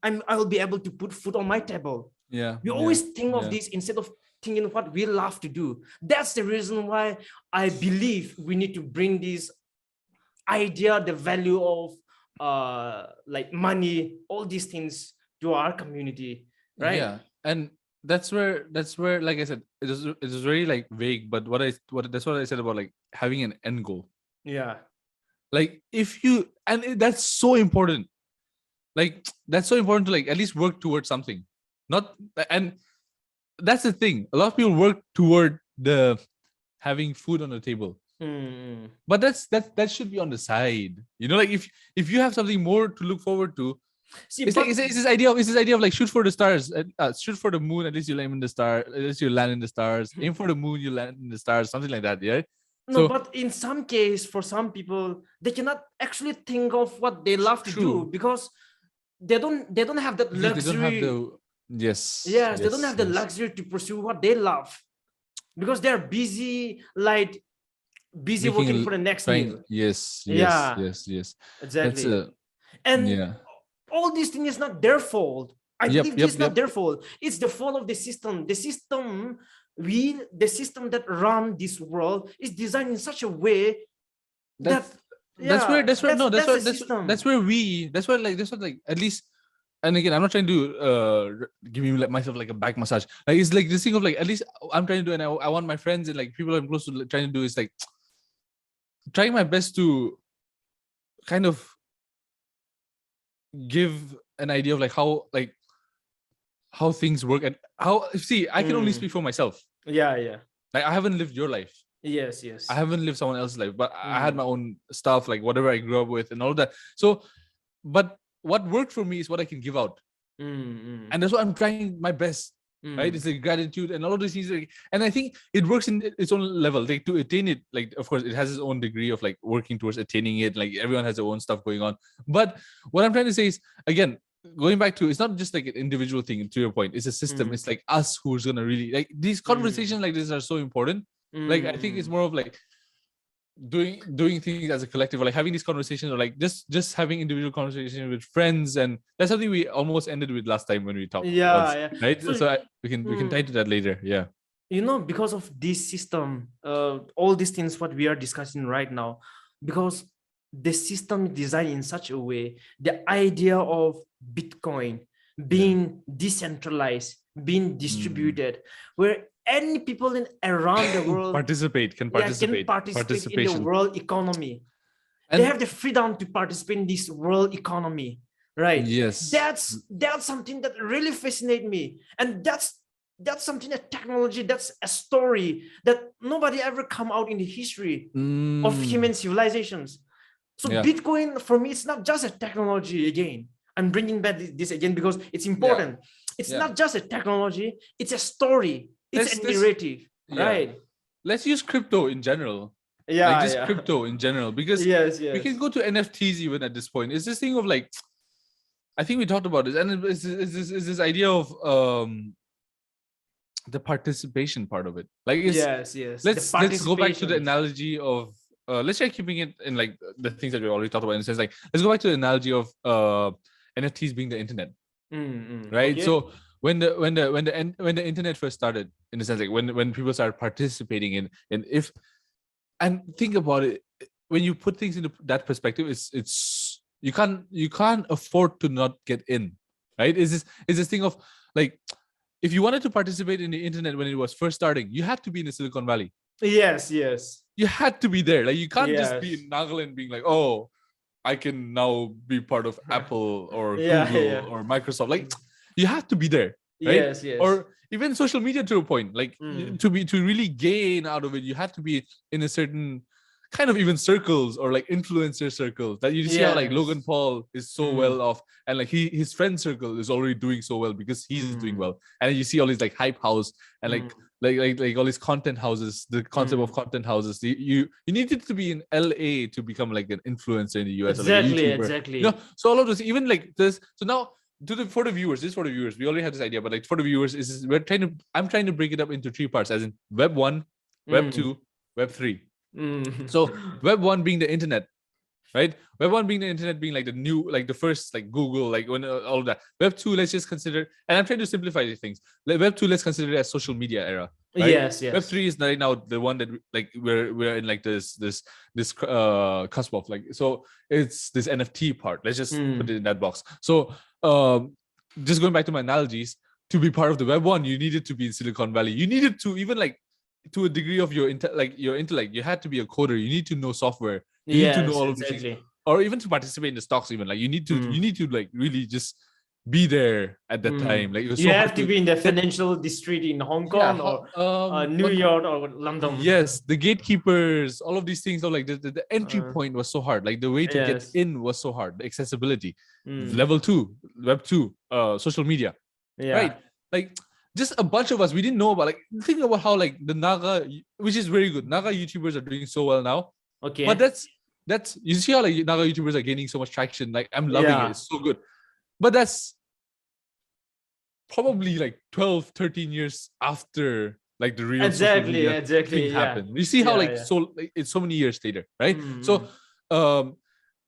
I will be able to put food on my table. We always think of this instead of thinking what we love to do. That's the reason why I believe we need to bring this idea, the value of like money, all these things to our community, right? Yeah, and that's where like I said, it is very like vague, but that's what I said about like having an end goal. Like if you, and that's so important, like that's so important to like at least work towards something. Not, and that's the thing, a lot of people work toward the having food on the table, but that should be on the side, like if you have something more to look forward to. See, it's this idea of like shoot for the stars, shoot for the moon, at least you land in the star, at least you land in the stars. Aim for the moon, you land in the stars, something like that. No, but in some case, for some people, they cannot actually think of what they love to do, because they don't have that luxury. They don't have the luxury to pursue what they love, because they're busy working for the next meal. Yes. Exactly. All these things is not their fault. I believe it's not their fault. It's the fault of the system. The system that run this world is designed in such a way that's where at least. And again, I'm not trying to give me like myself like a back massage. Like it's like this thing of like, at least I'm trying to do, and I want my friends and like people I'm close to trying to do, is like trying my best to kind of give an idea of like how things work, and how, see, I can only speak for myself. Like I haven't lived your life. Yes. I haven't lived someone else's life, but I had my own stuff, like whatever I grew up with and all of that. So, but what worked for me is what I can give out. And that's what I'm trying my best. Right? It's like gratitude and all of these things. And I think it works in its own level. Like to attain it, like of course it has its own degree of like working towards attaining it. Like everyone has their own stuff going on. But what I'm trying to say is, again, going back to, it's not just like an individual thing. To your point, it's a system. It's like us who's gonna really like these conversations like this are so important. Like I think it's more of like doing things as a collective, or like having these conversations, or like just having individual conversations with friends. And that's something we almost ended with last time when we talked once, right? So, So we can tie to that later. Yeah. Because of this system, all these things what we are discussing right now, because the system is designed in such a way, the idea of Bitcoin being decentralized, being distributed, where any people in around the world can participate in the world economy. They have the freedom to participate in this world economy, right? Yes. That's something that really fascinates me. And that's something, that technology, that's a story that nobody ever come out in the history of human civilizations. So Bitcoin, for me, it's not just a technology again. I'm bringing back this again because it's important. It's not just a technology, it's a story. It's a narrative, right? Let's use crypto in general. Crypto in general, because we can go to NFTs even at this point. It's this thing of like, I think we talked about this, and it's this idea of the participation part of it. Like, let's go back to the analogy of let's try keeping it in like the things that we already talked about. In a sense, like, let's go back to the analogy of NFTs being the internet, right? Okay. So when the internet first started, in a sense, like when people started participating in and think about it, when you put things into that perspective, it's you can't afford to not get in, right? Is this thing of like, if you wanted to participate in the internet when it was first starting, you had to be in the Silicon Valley. Yes. You had to be there. Like, you can't just be in Nagaland being like, oh, I can now be part of Apple or Google or Microsoft. Like, you have to be there, right? Yes. Or even social media, to a point. Like, to really gain out of it, you have to be in a certain kind of even circles, or like influencer circles, that you see how like Logan Paul is so well off, and like his friend circle is already doing so well because he's doing well. And you see all these like hype house and like all these content houses, the concept of content houses. You needed to be in LA to become like an influencer in the US. Exactly. So all of this, even like this. So now for the viewers, we already have this idea, but like for the viewers, I'm trying to break it up into three parts, as in Web 1, Web 2, Web 3. So Web 1 being the internet, right? Web 1 being the internet, being like the new, like the first, like Google, like when all of that. Web 2, let's just consider, and I'm trying to simplify these things. Like Web 2, let's consider it as social media era. Right? Yes. Web 3 is right now the one that like we're in like this cusp of, like, so it's this NFT part. Let's just put it in that box. So just going back to my analogies, to be part of the Web 1, you needed to be in Silicon Valley. You needed to, even like to a degree of your intellect, you had to be a coder. You need to know software. You need to know all of these things, or even to participate in the stocks. Even like you need to like really just be there at that time. Like, you have to be in the financial district in Hong Kong or New York or London. Yes, the gatekeepers, all of these things. Or like the entry point was so hard. Like the way to get in was so hard. The accessibility, level 2, Web 2, social media, right? Like, just a bunch of us, we didn't know about, like, think about how like the Naga, which is very good, Naga YouTubers are doing so well now. Okay. But that's you see how like Naga YouTubers are gaining so much traction. Like, I'm loving it. It's so good. But that's probably like 12, 13 years after like the real exactly thing happened. You see how so like, it's so many years later, right? So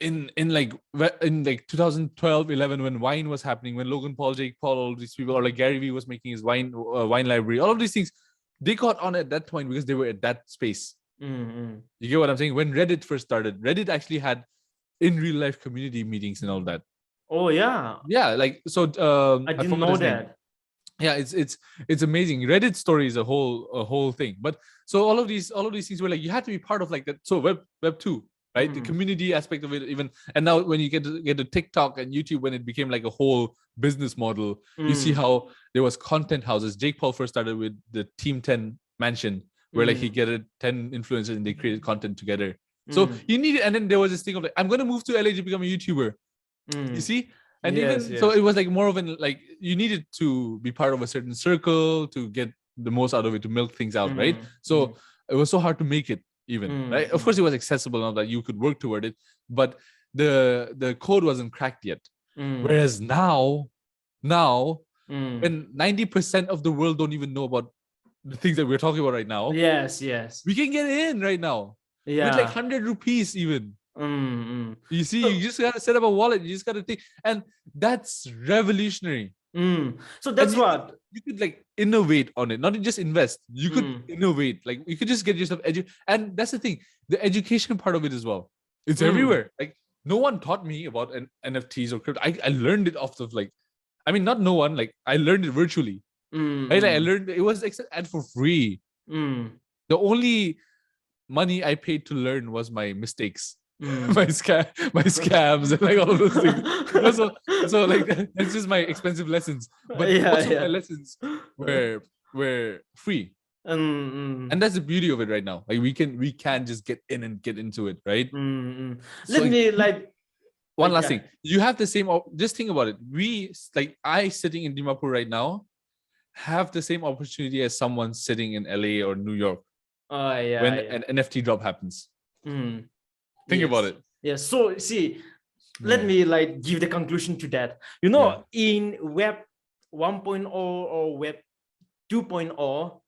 in 2012, 11, when Wine was happening, when Logan Paul, Jake Paul, all these people, or like Gary Vee was making his wine library, all of these things, they got on at that point because they were at that space. You get what I'm saying? When Reddit first started, Reddit actually had in real life community meetings and all that. Oh yeah. Like, so I didn't know that. Yeah, it's amazing. Reddit story is a whole thing. But so all of these things were like, you had to be part of like that. So Web 2, right? The community aspect of it, even, and now when you get to TikTok and YouTube, when it became like a whole business model, you see how there was content houses. Jake Paul first started with the Team 10 mansion, where like he gathered 10 influencers and they created content together. So you need it. And then there was this thing of like, I'm gonna move to LA to become a YouTuber. You see? And so it was like more of an, like, you needed to be part of a certain circle to get the most out of it, to milk things out, right? So it was so hard to make it even, right? Of course it was accessible enough that you could work toward it, but the code wasn't cracked yet. Whereas now Mm. when 90% of the world don't even know about the things that we're talking about right now, Yes. we can get in right now with like Yeah. 100 rupees even. You see, you So, just gotta set up a wallet, you just gotta think, and that's revolutionary. so And that's what. you could like innovate on it, not just invest. You could Mm. innovate, like you could just get yourself and that's the thing, the education part of it as well. It's Mm. everywhere. Like no one taught me about NFTs or crypto. I learned it off of like, I mean, not no one, like I learned it virtually. Right? Like I learned it was and for free. The only money I paid to learn was my mistakes, my scams, and like all of those things. So like that's just my expensive lessons. But most of my lessons were free. And that's the beauty of it right now. Like we can just get in and get into it, right? So Let me like one last thing. You have the same. Just think about it. I sitting in Dimapur right now have the same opportunity as someone sitting in LA or New York when an NFT drop happens. Think about it. Yeah. So see, let me like give the conclusion to that. You know, in Web 1.0 or Web 2.0,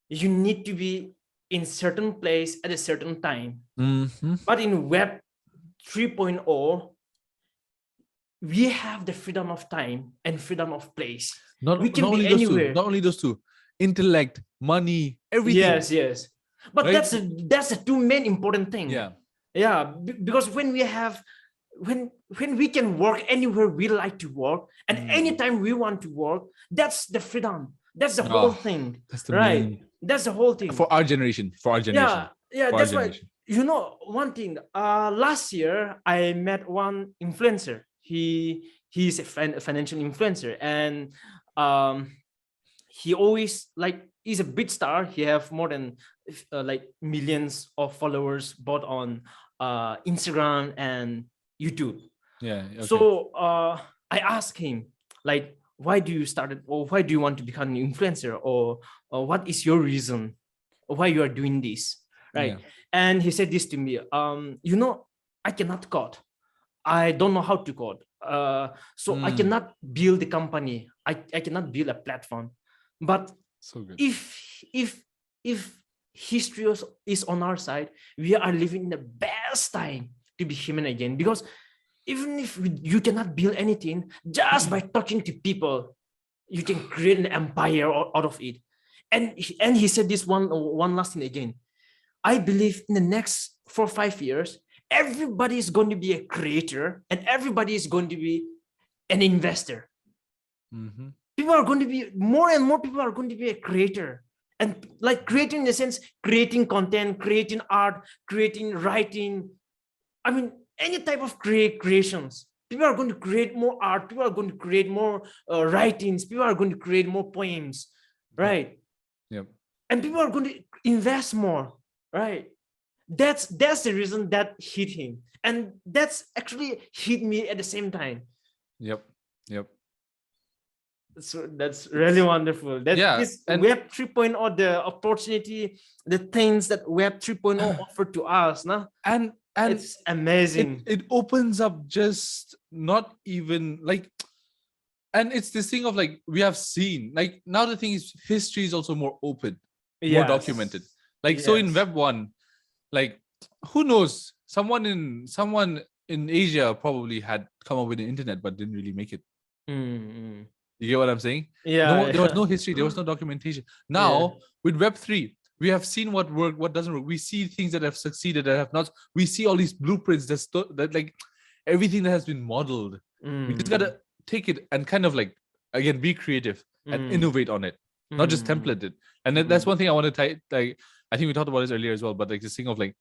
you need to be in certain place at a certain time. But in Web 3.0, we have the freedom of time and freedom of place. We can be anywhere. Not only those two, intellect, money, everything. Yes. But right? that's the two main important thing. Yeah. Because when we can work anywhere we like to work and anytime we want to work, that's the freedom. That's the whole thing. That's the right. That's the whole thing. For our generation. Yeah. That's why, you know, one thing. Last year I met one influencer. He's a financial influencer, and he always like he's a big star. He have more than like millions of followers both on Instagram and YouTube. So I asked him like, why do you started, or why do you want to become an influencer, or what is your reason why you are doing this, right? And he said this to me, you know, I cannot code. I don't know how to code. So I cannot build a company. I cannot build a platform. But if history is on our side, we are living the best time to be human again. Because even if you cannot build anything, just by talking to people, you can create an empire out of it. And he said this one last thing again. I believe in the next 4 or 5 years, everybody is going to be a creator and everybody is going to be an investor. People are going to be, more and more people are going to be a creator. And like creating in the sense, creating content, creating art, creating writing. I mean, any type of creations. People are going to create more art. People are going to create more writings. People are going to create more poems, right? And people are going to invest more, right? That's the reason that hit him, and that's actually hit me at the same time. So that's really wonderful. That is Web 3.0, the opportunity, the things that Web 3.0 offered to us, nah? And it's amazing. It opens up just not even like, and it's this thing of like, we have seen like, now the thing is history is also more open, more documented. Like so in Web 1, like who knows, someone in Asia probably had come up with the internet but didn't really make it. You get what I'm saying? There was no history, there was no documentation. Now with Web 3, we have seen what worked, what doesn't work. We see things that have succeeded, that have not. We see all these blueprints that like everything that has been modeled. We just gotta take it and kind of like, again, be creative and innovate on it, not just template it. And that's one thing I want to like, I think we talked about this earlier as well, but like this thing of like,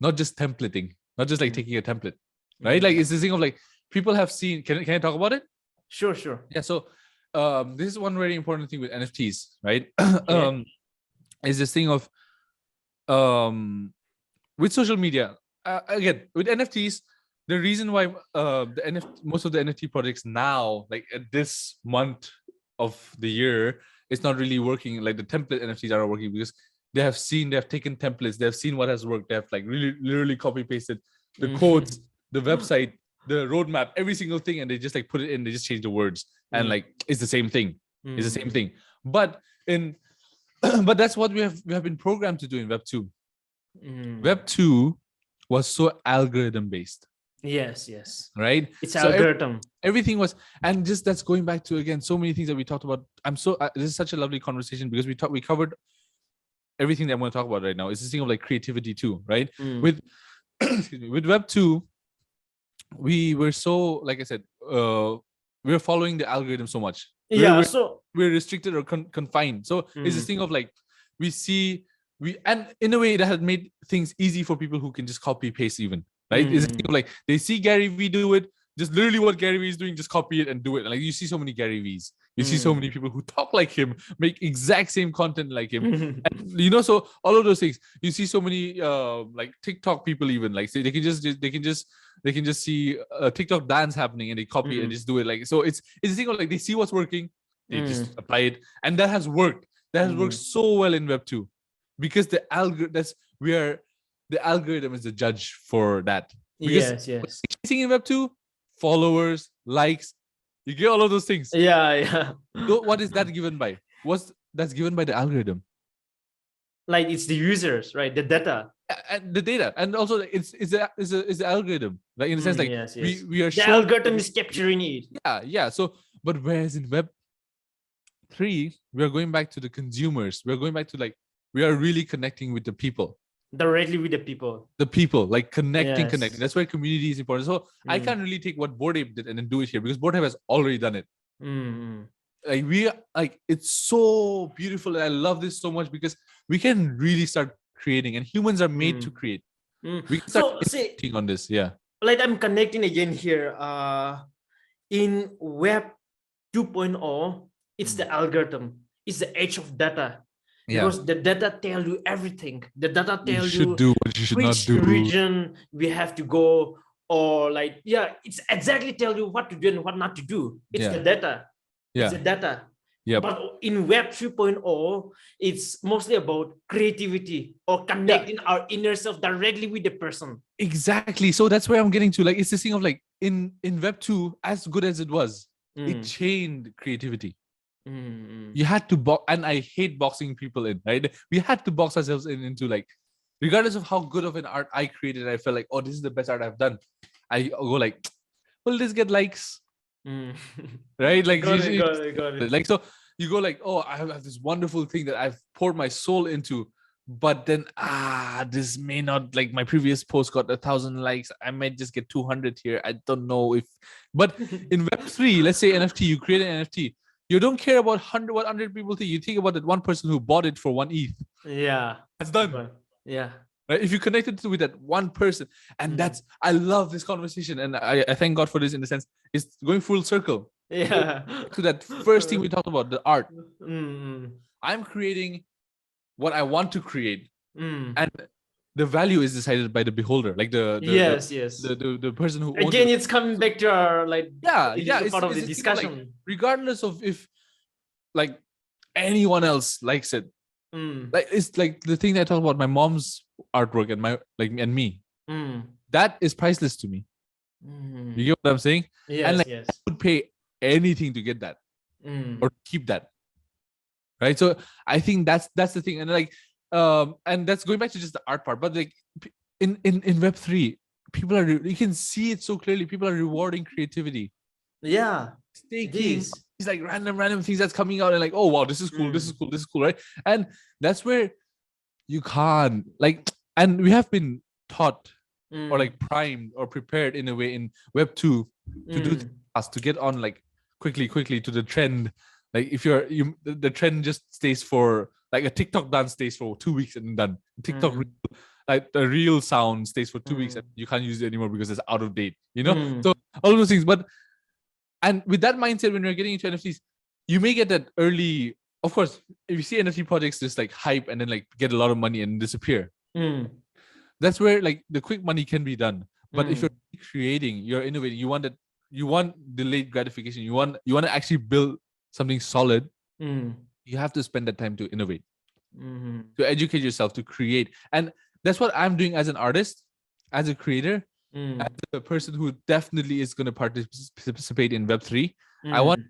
not just templating, not just like taking a template, right? Like it's this thing of like, people have seen, can I talk about it? Sure. Yeah, so this is one very important thing with NFTs, right? Is this thing of with social media, again, with NFTs, the reason why most of the NFT projects now, like at this month of the year, it's not really working, like the template NFTs are not working, because they have taken templates, they have seen what has worked, they have like really literally copy pasted the codes, the website, the roadmap, every single thing, and they just like put it in. They just change the words, and like it's the same thing. It's the same thing. But in but that's what we have been programmed to do in Web 2. Web 2 was so algorithm based. Yes. Right? It's so algorithm. Everything was, and just that's going back to again so many things that we talked about. This is such a lovely conversation because we covered everything that I'm going to talk about right now. It's this thing of like creativity too, right? With with Web 2, we were so, like I said, we're following the algorithm so much. We're restricted or confined. So it's this thing of like and in a way that has made things easy for people who can just copy paste even, right? It's this thing of like they see Gary Vee do it, just literally what Gary Vee is doing, just copy it and do it. And like you see so many Gary Vees, you see so many people who talk like him, make exact same content like him, and so all of those things. You see so many like TikTok people even like say they can just see a TikTok dance happening and they copy it and just do it. Like so, it's the thing of like they see what's working, they just apply it, and that has worked. That has worked so well in Web 2 because the algorithm is the judge for that. Because yes. in Web 2, followers, likes, you get all of those things. Yeah. So what is that given by? That's given by the algorithm? Like it's the users, right? The data. And the data, and also it's the algorithm, like in the sense like yes. we are the algorithm is capturing it. Yeah. So, but whereas in Web 3, we are going back to the consumers. We're going back to like we are really connecting with the people. Directly with the people. Like connecting. That's why community is important. So I can't really take what Bored Ape did and then do it here because Bored Ape has already done it. Like it's so beautiful, and I love this so much because we can really start creating, and humans are made to create. We can start thinking on this. Yeah. Like I'm connecting again here. In Web 2.0, it's the algorithm. It's the age of data. Because the data tell you everything. The data tell you do what you should which not do. region we have to go, or like it's exactly tell you what to do and what not to do. It's the data. It's the data. But in Web 3.0, it's mostly about creativity or connecting our inner self directly with the person. Exactly. So that's where I'm getting to. Like it's this thing of like in Web 2, as good as it was, it chained creativity. You had to box, and I hate boxing people in, right? We had to box ourselves into like, regardless of how good of an art I created, I felt like, oh, this is the best art I've done. I go like, will this get likes? Right? Like, got it. Like, so you go like, oh, I have this wonderful thing that I've poured my soul into, but then this may not, like my previous post got 1,000 likes. I might just get 200 here. I don't know if, but in Web 3, let's say NFT, you create an NFT. You don't care about what 100 people think. You think about that one person who bought it for 1 ETH. Yeah. That's done. Yeah. Right? If you connected with that one person, and I love this conversation, and I thank God for this in the sense it's going full circle. Yeah. To that first thing we talked about, the art. I'm creating what I want to create, and the value is decided by the beholder, like the person who owns again it's coming back to our like it's part of the discussion, like, regardless of if like anyone else likes it. Like it's like the thing that I talk about my mom's artwork and my and me, that is priceless to me. You get what I'm saying? And like I would pay anything to get that or keep that, right? So I think that's the thing. And like and that's going back to just the art part, but like in Web 3, people are, you can see it so clearly, people are rewarding creativity. Staking, it's like random things that's coming out and like, oh wow, this is cool, this is cool, right? And that's where you can't like, and we have been taught or like primed or prepared in a way in Web 2 to do fast, to get on like quickly to the trend. Like if the trend just stays for like a TikTok dance stays for 2 weeks and done. TikTok like the real sound stays for 2 weeks and you can't use it anymore because it's out of date, So all those things. But and with that mindset, when you're getting into NFTs, you may get that early. Of course, if you see NFT projects just like hype and then like get a lot of money and disappear, that's where like the quick money can be done. But if you're creating, you're innovating, you want delayed gratification, you want to actually build something solid, you have to spend that time to innovate, to educate yourself, to create. And that's what I'm doing as an artist, as a creator. The person who definitely is going to participate in Web3, I Mm. want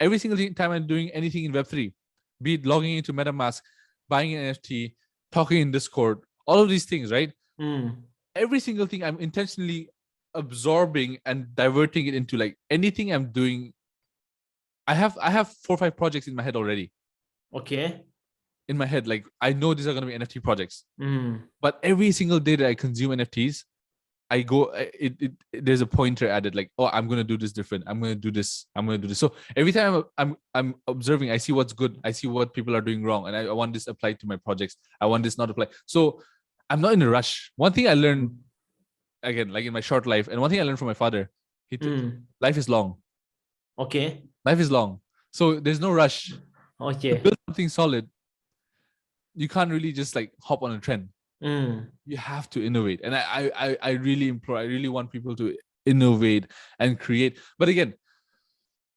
every single time I'm doing anything in Web3, be it logging into MetaMask, buying an NFT, talking in Discord, all of these things, right? Mm. Every single thing I'm intentionally absorbing and diverting it into like anything I'm doing. I have 4 or 5 projects in my head already. Okay. In my head, like I know these are going to be NFT projects. Mm. But every single day that I consume NFTs, I go there's a pointer added like, oh, I'm gonna do this different. I'm gonna do this. I'm gonna do this. So every time I'm observing, I see what's good. I see what people are doing wrong, and I want this applied to my projects. I want this not applied. So I'm not in a rush. One thing I learned again, like in my short life, and one thing I learned from my father, life is long. Okay. Life is long, so there's no rush. To Okay. build something solid, you can't really just like hop on a trend. Mm. You have to innovate, and I really implore, I really want people to innovate and create. But again,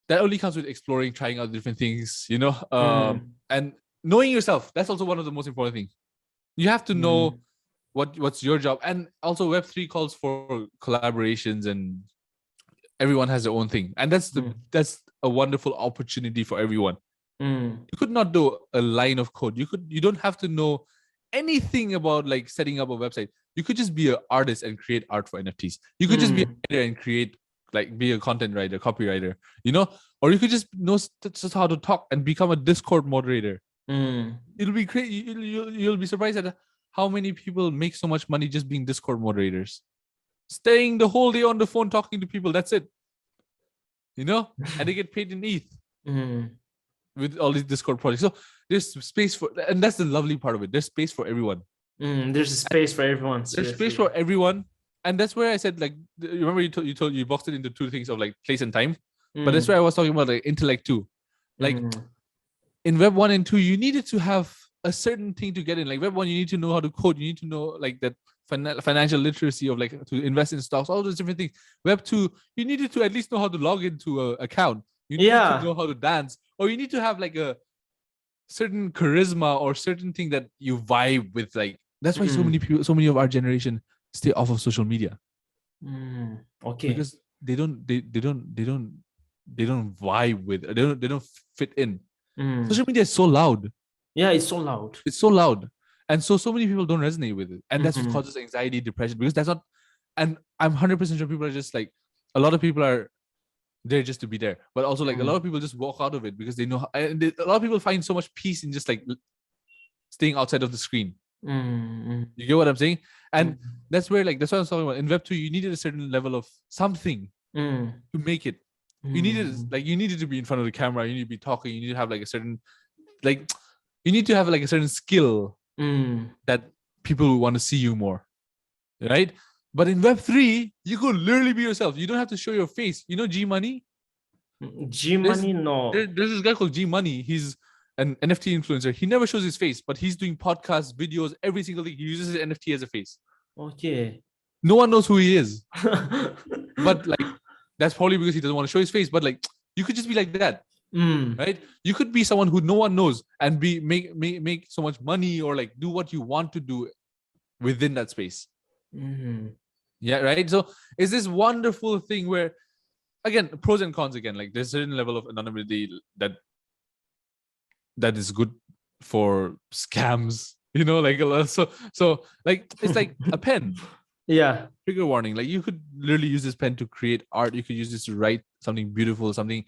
that only comes with exploring, trying out different things, and knowing yourself. That's also one of the most important things. You have to know what's your job. And also Web3 calls for collaborations, and everyone has their own thing, and that's a wonderful opportunity for everyone. You could not do a line of code. You don't have to know anything about like setting up a website. You could just be an artist and create art for NFTs. You could just be a writer and create, like, be a content writer, copywriter, or you could just know just how to talk and become a Discord moderator. It'll be great. You'll be surprised at how many people make so much money just being Discord moderators, staying the whole day on the phone talking to people. That's it. And they get paid in ETH. With all these Discord projects. So there's space for, and that's the lovely part of it. There's space for everyone. There's a space for everyone. There's space for everyone. And that's where I said, like, remember you boxed it into 2 things of like place and time. But that's where I was talking about like intellect too. Like in Web 1 and 2, you needed to have a certain thing to get in. Like Web 1, you need to know how to code. You need to know like that financial literacy of like to invest in stocks, all those different things. Web 2, you needed to at least know how to log into an account. You need to know how to dance, or you need to have like a certain charisma or certain thing that you vibe with. Like that's why so many of our generation stay off of social media. Okay. Because they don't vibe with, they don't fit in. Social media is so loud. Yeah, it's so loud. It's so loud, and so many people don't resonate with it, and that's what causes anxiety, depression. Because that's not, and I'm 100% sure people are just like, a lot of people are there just to be there, but also like a lot of people just walk out of it because they know, and a lot of people find so much peace in just like staying outside of the screen. You get what I'm saying? And that's where, like, that's what I was talking about. In Web 2, you needed a certain level of something to make it. You needed to be in front of the camera. You need to be talking. You need to have like a certain, like, you need to have like a certain skill that people want to see you more, right? But in Web 3, you could literally be yourself. You don't have to show your face. You know G Money? G Money? No. There's this guy called G Money. He's an NFT influencer. He never shows his face, but he's doing podcasts, videos, every single thing. He uses his NFT as a face. Okay. No one knows who he is. But like, that's probably because he doesn't want to show his face. But like, you could just be like that. Right? You could be someone who no one knows and make so much money, or like do what you want to do within that space. Yeah, right. So it's this wonderful thing where, again, pros and cons again. Like there's a certain level of anonymity that is good for scams. Like a lot. So like it's like a pen. Yeah. Trigger warning. Like you could literally use this pen to create art. You could use this to write something beautiful, something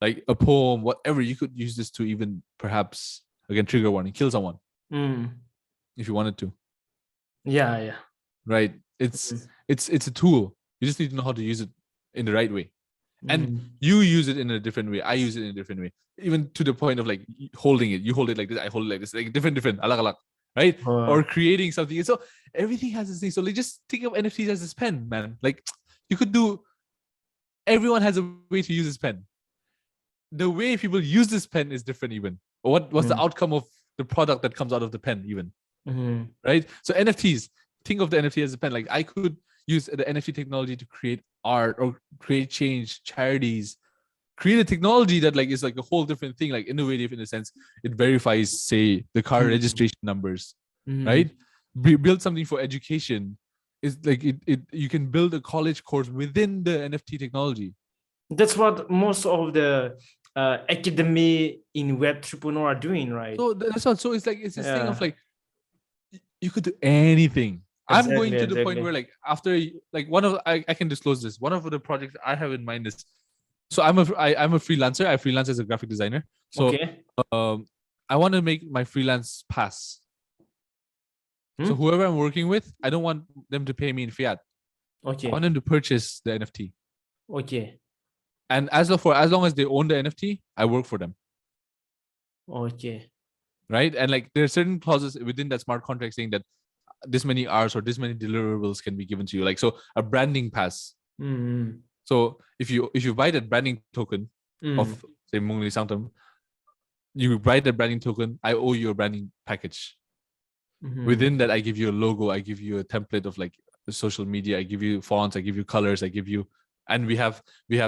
like a poem, whatever. You could use this to even perhaps, again, trigger warning, kill someone if you wanted to. Yeah. Right. It's a tool. You just need to know how to use it in the right way. And you use it in a different way. I use it in a different way. Even to the point of like holding it. You hold it like this. I hold it like this. Like different, alak, right? Or creating something. So everything has this thing. So like just think of NFTs as this pen, man. Like you could do. Everyone has a way to use this pen. The way people use this pen is different. Even what's the outcome of the product that comes out of the pen? Even right. So NFTs. Think of the NFT as a pen. Like I could use the NFT technology to create art or create change, charities, create a technology that like is like a whole different thing, like innovative in a sense. It verifies, say, the car registration numbers, right? Build something for education, It's like you can build a college course within the NFT technology. That's what most of the academy in Web 3.0 are doing, right? So that's all. So it's like it's this thing of Yeah, like you could do anything. I'm going exactly, to the point exactly. where like after like I can disclose this. One of the projects I have in mind is, so I'm a freelancer. I freelance as a graphic designer. So Okay. I want to make my freelance pass. So Hmm? whoever I'm working with, I don't want them to pay me in fiat. I Okay. want them to purchase the NFT. Okay. And as long as they own the NFT, I work for them. Okay. Right. And like there are certain clauses within that smart contract saying that this many hours or this many deliverables can be given to you. Like so a branding pass. Mm. So if you buy that branding token Mm. of say Munguli Sangtam, you buy that branding token, I owe you a branding package. Mm. Within that, I give you a logo, I give you a template of like social media, I give you fonts, I give you colors, I give you, and we have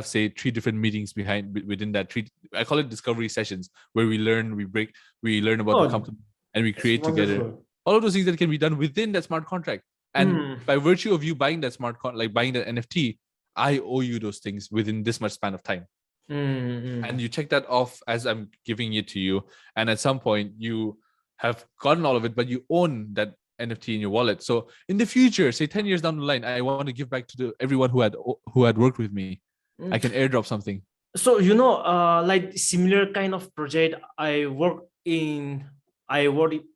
say 3 different meetings within that three. I call it discovery sessions where we learn, we learn about the Oh, company and we that's create together. wonderful. All of those things that can be done within that smart contract. And Mm. by virtue of you buying that like buying that NFT, I owe you those things within this much span of time. Mm. And you check that off as I'm giving it to you. And at some point, you have gotten all of it, but you own that NFT in your wallet. So in the future, say 10 years down the line, I want to give back to everyone who had worked with me. I can airdrop something. So like similar kind of project I worked in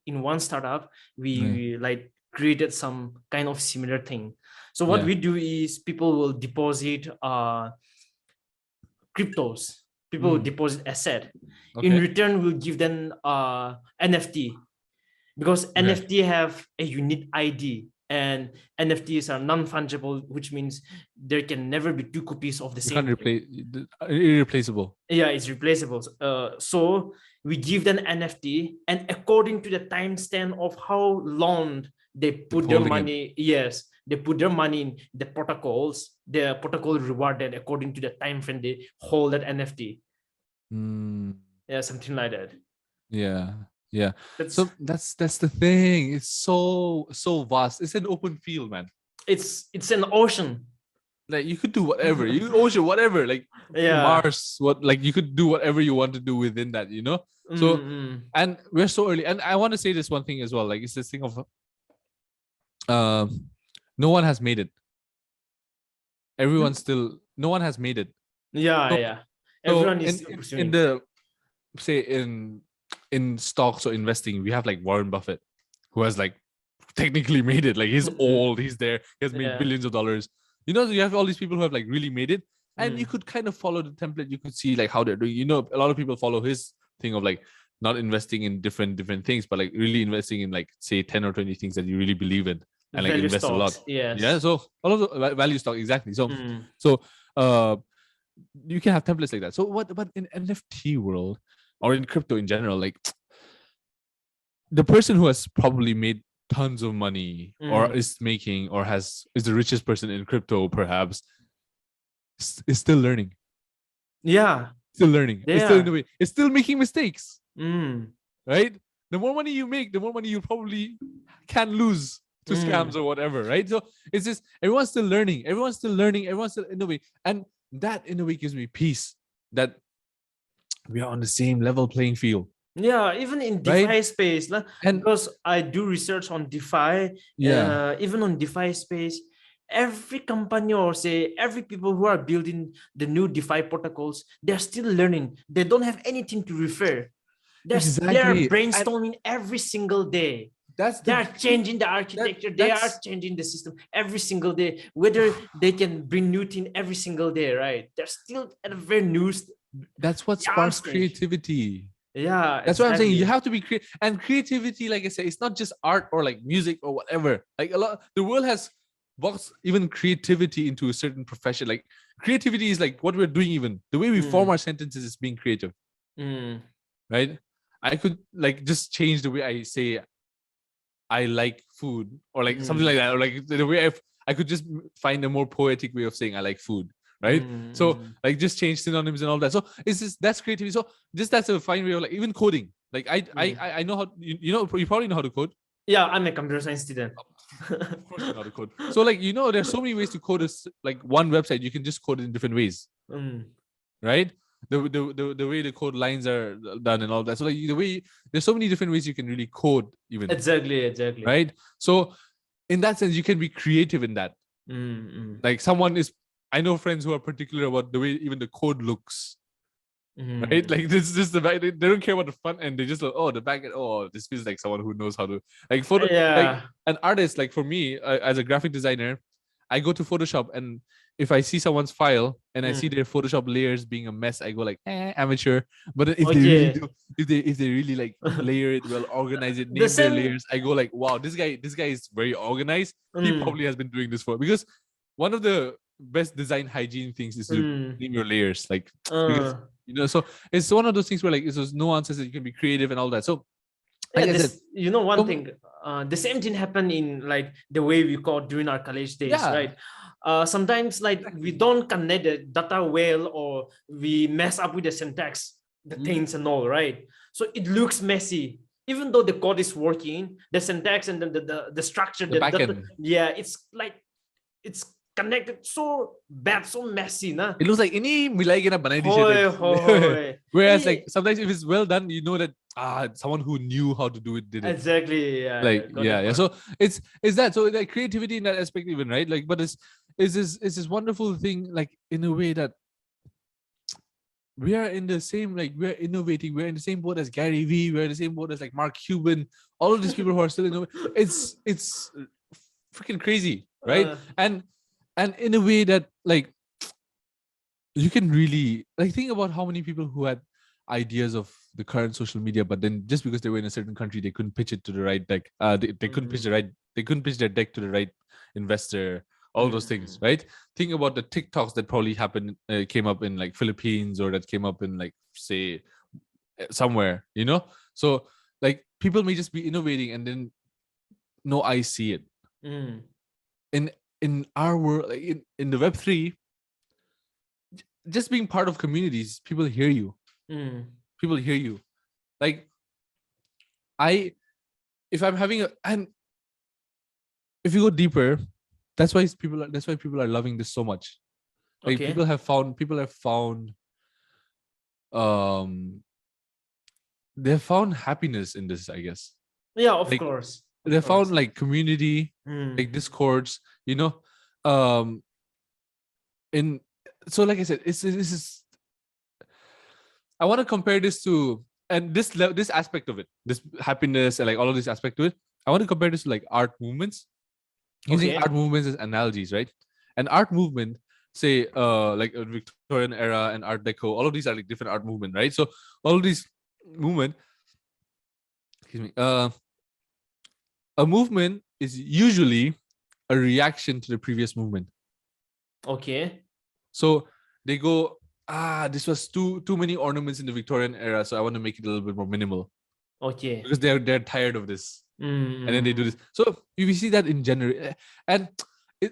one startup. Yeah. We like created some kind of similar thing. So what Yeah. we do is people will deposit cryptos. People will deposit asset. In Okay. return, we'll give them NFT, because Okay. NFT have a unique ID, and NFTs are non-fungible, which means there can never be 2 copies of the You same can't thing. replace irreplaceable. Yeah, it's replaceable. So we give them NFT, and according to the timestamp of how long they They're put their holding it. money, yes, they put their money in the protocols. The protocol rewarded according to the time frame they hold that NFT. Mm, Yeah, something like that. yeah. Yeah. That's So that's the thing. It's so vast. It's an open field, man. it's an ocean. Like you could do whatever. You ocean, whatever. Like Yeah. Mars, what like you could do whatever you want to do within that, you know? So Mm-hmm. and we're so early. And I want to say this one thing as well. Like it's this thing of no one has made it. Everyone's still no one has made it. Yeah, So yeah. so Everyone is still in pursuing. the say in stocks or investing, we have like Warren Buffett, who has like technically made it. Like he's old, he's there, he has made Yeah. billions of dollars. You know, you have all these people who have like really made it, and you Mm. could kind of follow the template. You could see like how they're doing. You know, a lot of people follow his thing of like not investing in different things, but like really investing in like say 10 or 20 things that you really believe in, and like Value invest a lot. stocks. Yeah, Yes. so all of the value stock exactly. So Mm. so uh you can have templates like that. So what but in NFT world or in crypto in general, like the person who has probably made tons of money or Mm. is making or is the richest person in crypto perhaps is still learning, Yeah, it's they still in the are. way, it's still making mistakes, Mm. right? The more money you make, the more money you probably can lose to scams Mm. or whatever, right? So it's just everyone's still learning, everyone's still in the way, and that in a way gives me peace that we are on the same level playing field, Yeah, even in right? DeFi space, And because I do research on DeFi, yeah, even on DeFi space, every company or say every people who are building the new DeFi protocols, they're still learning. They don't have anything to refer. They're exactly. And brainstorming every single day. that's They the are thing changing the architecture. They are that's changing the system every single day. Whether they can bring new thing every single day, right? They're still at a very new that's what young sparks stage. creativity. Yeah, That's what I'm saying. You exactly. have to be creative, and creativity, like I said, it's not just art or like music or whatever. Like a lot, the world has boxed even creativity into a certain profession. Like creativity is like what we're doing. Even the way we form Mm, our sentences is being creative, mm, right? I could like just change the way I say I like food or like something mm, like that, or like the way I could just find a more poetic way of saying I like food, right? So mm. like just change synonyms and all that. So it's just that's creativity. So just that's a fine way of like even coding. Like I know how you know you probably know how to code. Yeah, I'm a computer science student. Of course you know how to code. So like, you know, there's so many ways to code like one website. You can just code it in different ways, right? The way the code lines are done and all that. So like the way, there's so many different ways you can really code even. Exactly. Right? So in that sense, you can be creative in that. Like I know friends who are particular about the way even the code looks. Right? Like this is just the back. They don't care about the front end. They just like, oh, the back end. Oh, this feels like someone who knows how to like photo. Like an artist. Like for me, as a graphic designer, I go to Photoshop, and if I see someone's file and I see their Photoshop layers being a mess, I go like, amateur. But if they really do, if they really like layer it well, organize it, name their layers, I go like, wow, this guy is very organized. He probably has been doing this because one of the best design hygiene things is to name your layers, like because, you know. So it's one of those things where like there's nuances that you can be creative and all that. So like you know, one thing, the same thing happened in like the way we code during our college days, right? Sometimes like we don't connect the data well, or we mess up with the syntax, the things and all, right? So it looks messy. Even though the code is working, the syntax and the structure, the backend, it's like it's connected so bad, so messy, na? It looks like any milai ke na banai di siya. Whereas like sometimes if it's well done, you know that someone who knew how to do it did it. Exactly. Yeah. So it's that. So like creativity in that aspect even, right? Like, but it's this wonderful thing, like in a way that we are in the same, like we're innovating, we're in the same boat as Gary Vee, we're in the same boat as like Mark Cuban, all of these people who are still innovating. It's freaking crazy, right? And in a way that like you can really like think about how many people who had ideas of the current social media, but then just because they were in a certain country, they couldn't pitch it to the right deck. They couldn't pitch they couldn't pitch their deck to the right investor. All those things, right? Think about the TikToks that probably happened, came up in like Philippines, or that came up in like say somewhere, you know. So like people may just be innovating and then no eyes see it. In our world, like in the Web3, just being part of communities, people hear you. People hear you. Like if I'm having and if you go deeper, that's why people are loving this so much. Like people have found they've found happiness in this, I guess. Yeah, of course. They found like community, like discords, you know. So like I said, this is I want to compare this to, and this aspect of it, this happiness and like all of this aspect to it, I want to compare this to like art movements. Using art movements as analogies, right? An art movement, say like a Victorian era and Art Deco, all of these are like different art movement, right? So all of these movement, a movement is usually a reaction to the previous movement. So they go, this was too many ornaments in the Victorian era, so I want to make it a little bit more minimal. Because they're tired of this. And then they do this. So you see that in general, and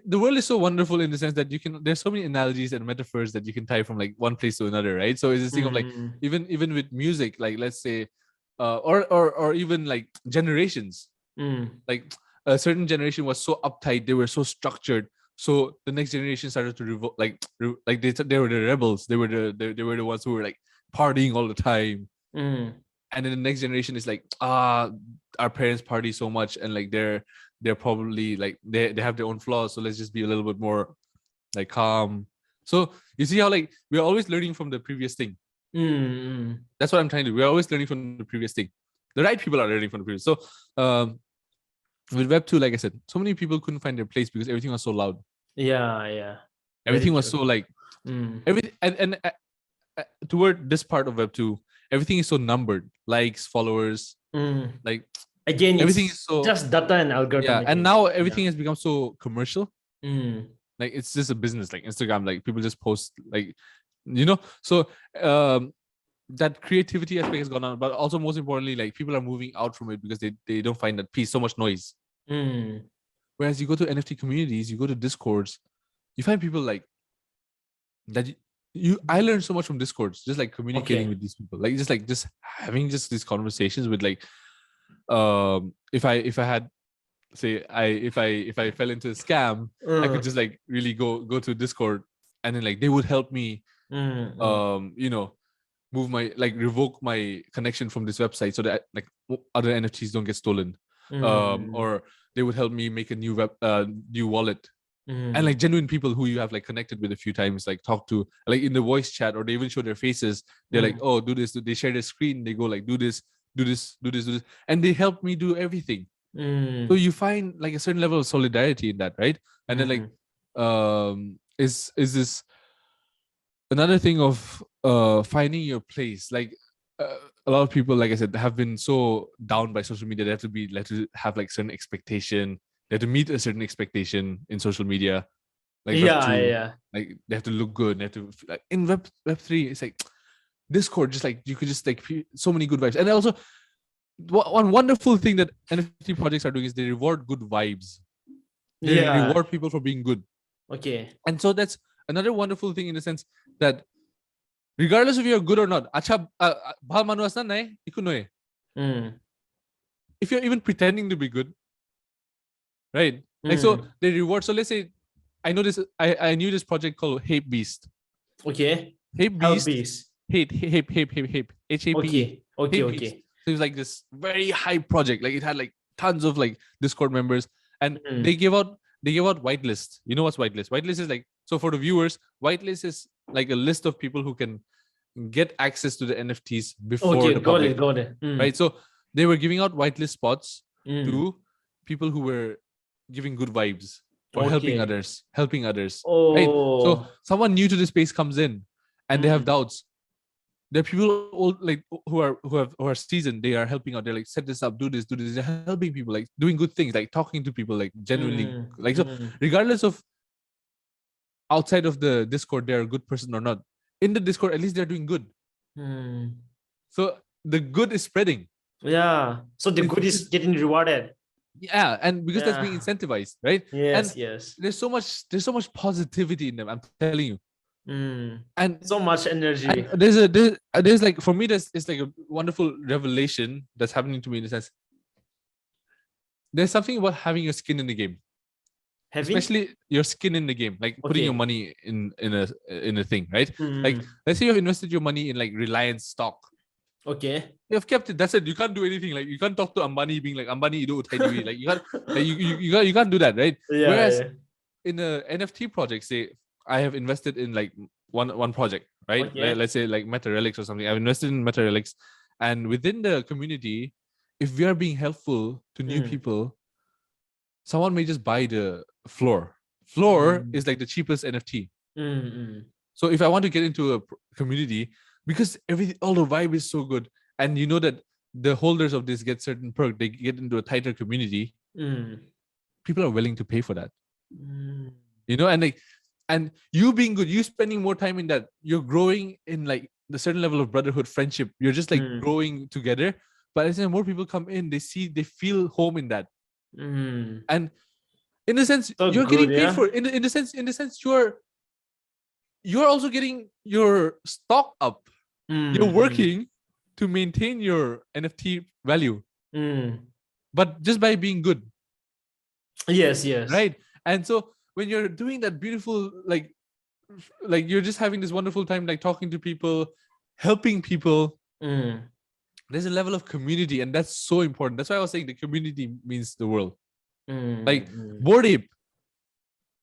the world is so wonderful in the sense that there's so many analogies and metaphors that you can tie from like one place to another, right? So it's this thing of like even with music, like let's say or even like generations, like a certain generation was so uptight, they were so structured, so the next generation started to revolt, like they were the rebels, they were the ones who were like partying all the time. And then the next generation is like, our parents party so much, and like they're probably like they have their own flaws, so let's just be a little bit more like calm. So you see how like we're always learning from the previous thing. That's what I'm trying to do. We're always learning from the previous thing. The right people are learning from the previous. So with Web2, like I said, so many people couldn't find their place because everything was so loud. Everything was so like everything, and toward this part of Web2, everything is so numbered, likes, followers, like again, everything is so just data and algorithm. Yeah, and now everything has become so commercial. Like it's just a business, like Instagram, like people just post, like, you know. So that creativity aspect has gone on, but also most importantly, like people are moving out from it because they don't find that peace, so much noise. Whereas you go to NFT communities, you go to Discords, you find people like that. I learned so much from Discords, just like communicating with these people, like just having just these conversations with like, if I had say if I fell into a scam, I could just like really go to Discord, and then like they would help me move my revoke my connection from this website so that like other NFTs don't get stolen. Or they would help me make a new wallet. And like genuine people who you have like connected with a few times, like talk to like in the voice chat, or they even show their faces. They're like, oh, do this. They share their screen. They go like, do this, do this, do this, do this, and they help me do everything. So you find like a certain level of solidarity in that, right? And then like, is this another thing of finding your place? Like a lot of people, like I said, have been so down by social media. They have to have like certain expectation. They have to meet a certain expectation in social media, like Web2. Like they have to look good. They have to like in Web3. It's like Discord, just like you could just like so many good vibes. And also, one wonderful thing that NFT projects are doing is they reward good vibes. They reward people for being good. Okay. And so that's another wonderful thing in the sense that regardless if you're good or not, if you're even pretending to be good, right? Like so they reward. So let's say I knew this project called Hape Beast. Okay. Hape Beast. Hape HAPE. Okay. So it was like this very high project. Like it had like tons of like Discord members, and they give out whitelist. You know what's whitelist? Whitelist is like, so for the viewers, whitelist is like a list of people who can get access to the NFTs before the public. Got it. Right. So they were giving out whitelist spots to people who were giving good vibes or helping others. Oh. Right. So someone new to the space comes in and they have doubts. There are people who are seasoned. They are helping out. They're like, set this up, do this. They're helping people, like doing good things, like talking to people, like genuinely, like so. Regardless of outside of the Discord, they're a good person or not. In the Discord, at least they're doing good. So the good is spreading. Yeah. So the good is getting rewarded. Yeah, and because that's being incentivized, right? Yes. There's so much positivity in them. I'm telling you. And so much energy. And there's like, for me, it's like a wonderful revelation that's happening to me in the sense. There's something about having your skin in the game. Especially your skin in the game, like putting your money in a thing, right? Like let's say you've invested your money in like Reliance stock. Okay. You've kept it. That's it. You can't do anything. Like you can't talk to Ambani being like, Ambani, you do like you can't like, you can't do that, right? Yeah, whereas in a NFT project, say I have invested in like one project, right? Okay. Let's say like Meta Relics or something. I've invested in Meta Relics, and within the community, if we are being helpful to new people, someone may just buy the floor. Floor is like the cheapest NFT. So if I want to get into a community, because all the vibe is so good, and you know that the holders of this get certain perk, they get into a tighter community. People are willing to pay for that. You know, and like, and you being good, you spending more time in that, you're growing in like the certain level of brotherhood, friendship. You're just like growing together. But as more people come in, they feel home in that. And in a sense, so you're getting paid for it. In the sense you're also getting your stock up. You're working to maintain your NFT value. But just by being good. Yes. Right. And so when you're doing that beautiful, like you're just having this wonderful time, like talking to people, helping people. There's a level of community, and that's so important. That's why I was saying the community means the world. Like Bored Ape.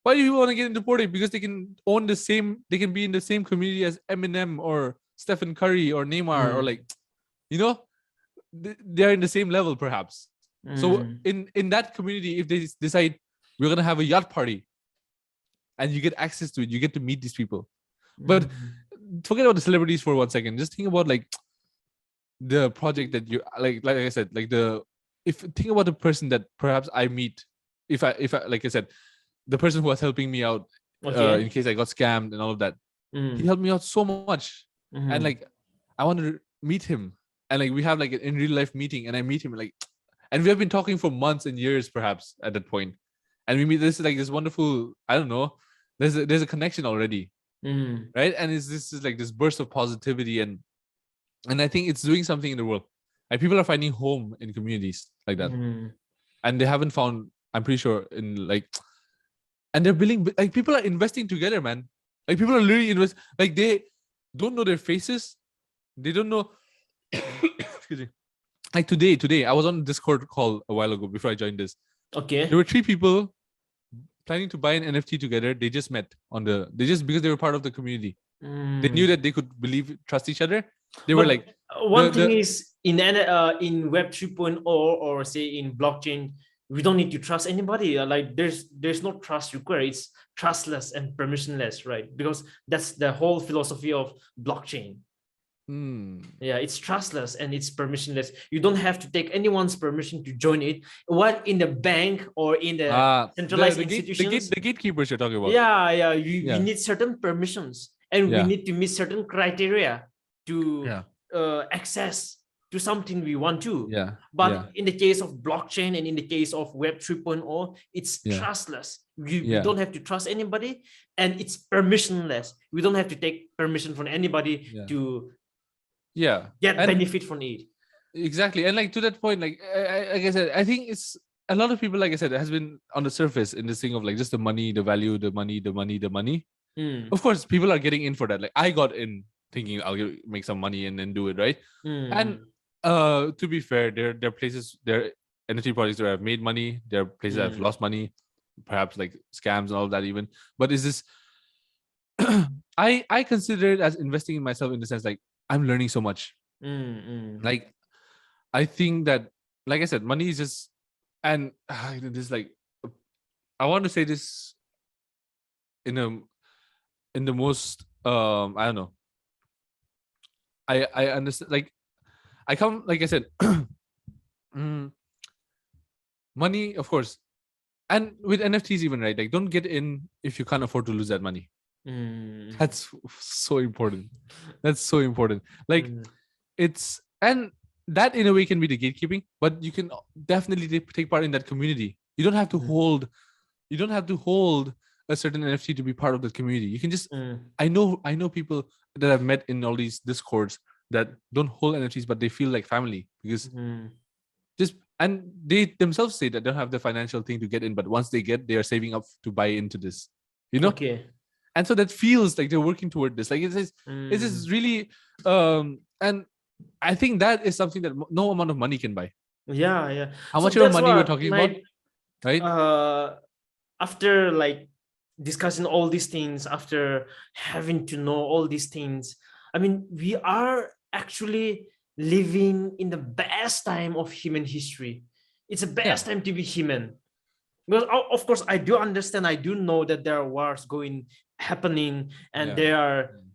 Why do you want to get into Bored Ape? Because they can be in the same community as Eminem or Stephen Curry or Neymar, or like, you know, they're in the same level perhaps. So in that community, if they decide we're gonna have a yacht party, and you get access to it, you get to meet these people. But forget about the celebrities for 1 second. Just think about like the project that you like I said, like think about the person that perhaps I meet, if I like I said, the person who was helping me out in case I got scammed and all of that. He helped me out so much, and like I want to meet him, and like we have like an in real life meeting, and I meet him, like, and we have been talking for months and years perhaps at that point, and we meet this wonderful, I don't know, there's a connection already, right? And this is like this burst of positivity, and I think it's doing something in the world. Like people are finding home in communities like that, and they haven't found I'm pretty sure in like, and they're building, like people are investing together, man. Like people are literally invest, like they don't know their faces. They don't know. Excuse me. Like today, I was on a Discord call a while ago before I joined this. Okay. There were 3 people planning to buy an NFT together. They just met because they were part of the community. They knew that they could trust each other. They were like, one thing is in Web 3.0 or say in blockchain, we don't need to trust anybody. Like there's no trust required. It's trustless and permissionless, right? Because that's the whole philosophy of blockchain. Yeah, it's trustless and it's permissionless. You don't have to take anyone's permission to join it. What in the bank or in the centralized institutions, the gatekeepers you're talking about. Yeah, we need certain permissions, and we need to meet certain criteria to access to something we want to. But in the case of blockchain and in the case of Web 3.0, it's trustless. We don't have to trust anybody, and it's permissionless. We don't have to take permission from anybody to get benefit from it. Exactly. And like to that point, like I said, I think it's a lot of people, like I said, has been on the surface in this thing of like just the money, the value, the money. Of course, people are getting in for that. Like I got in thinking I'll make some money and then do it, right? And to be fair, there are places, there are NFT projects that have made money, there are places that have lost money, perhaps like scams and all that even. But is this I consider it as investing in myself in the sense like I'm learning so much. Like I think that, like I said, money is just, and this like, I want to say this in the most I don't know. I understand, like I come, like I said, money, of course, and with NFTs even, right? Like don't get in if you can't afford to lose that money. That's so important. Like it's, and that in a way can be the gatekeeping, but you can definitely take part in that community. You don't have to hold a certain NFT to be part of the community. You can just I know people that I've met in all these discords that don't hold NFTs, but they feel like family because and they themselves say that they don't have the financial thing to get in, but once they are saving up to buy into this, Okay. And so that feels like they're working toward this. Like it's really and I think that is something that no amount of money can buy. Yeah. How much of money we're talking about, right? After like discussing all these things, after having to know all these things, I mean, we are actually living in the best time of human history. It's the best time to be human. Because of course, I do understand, I do know that there are wars happening, and there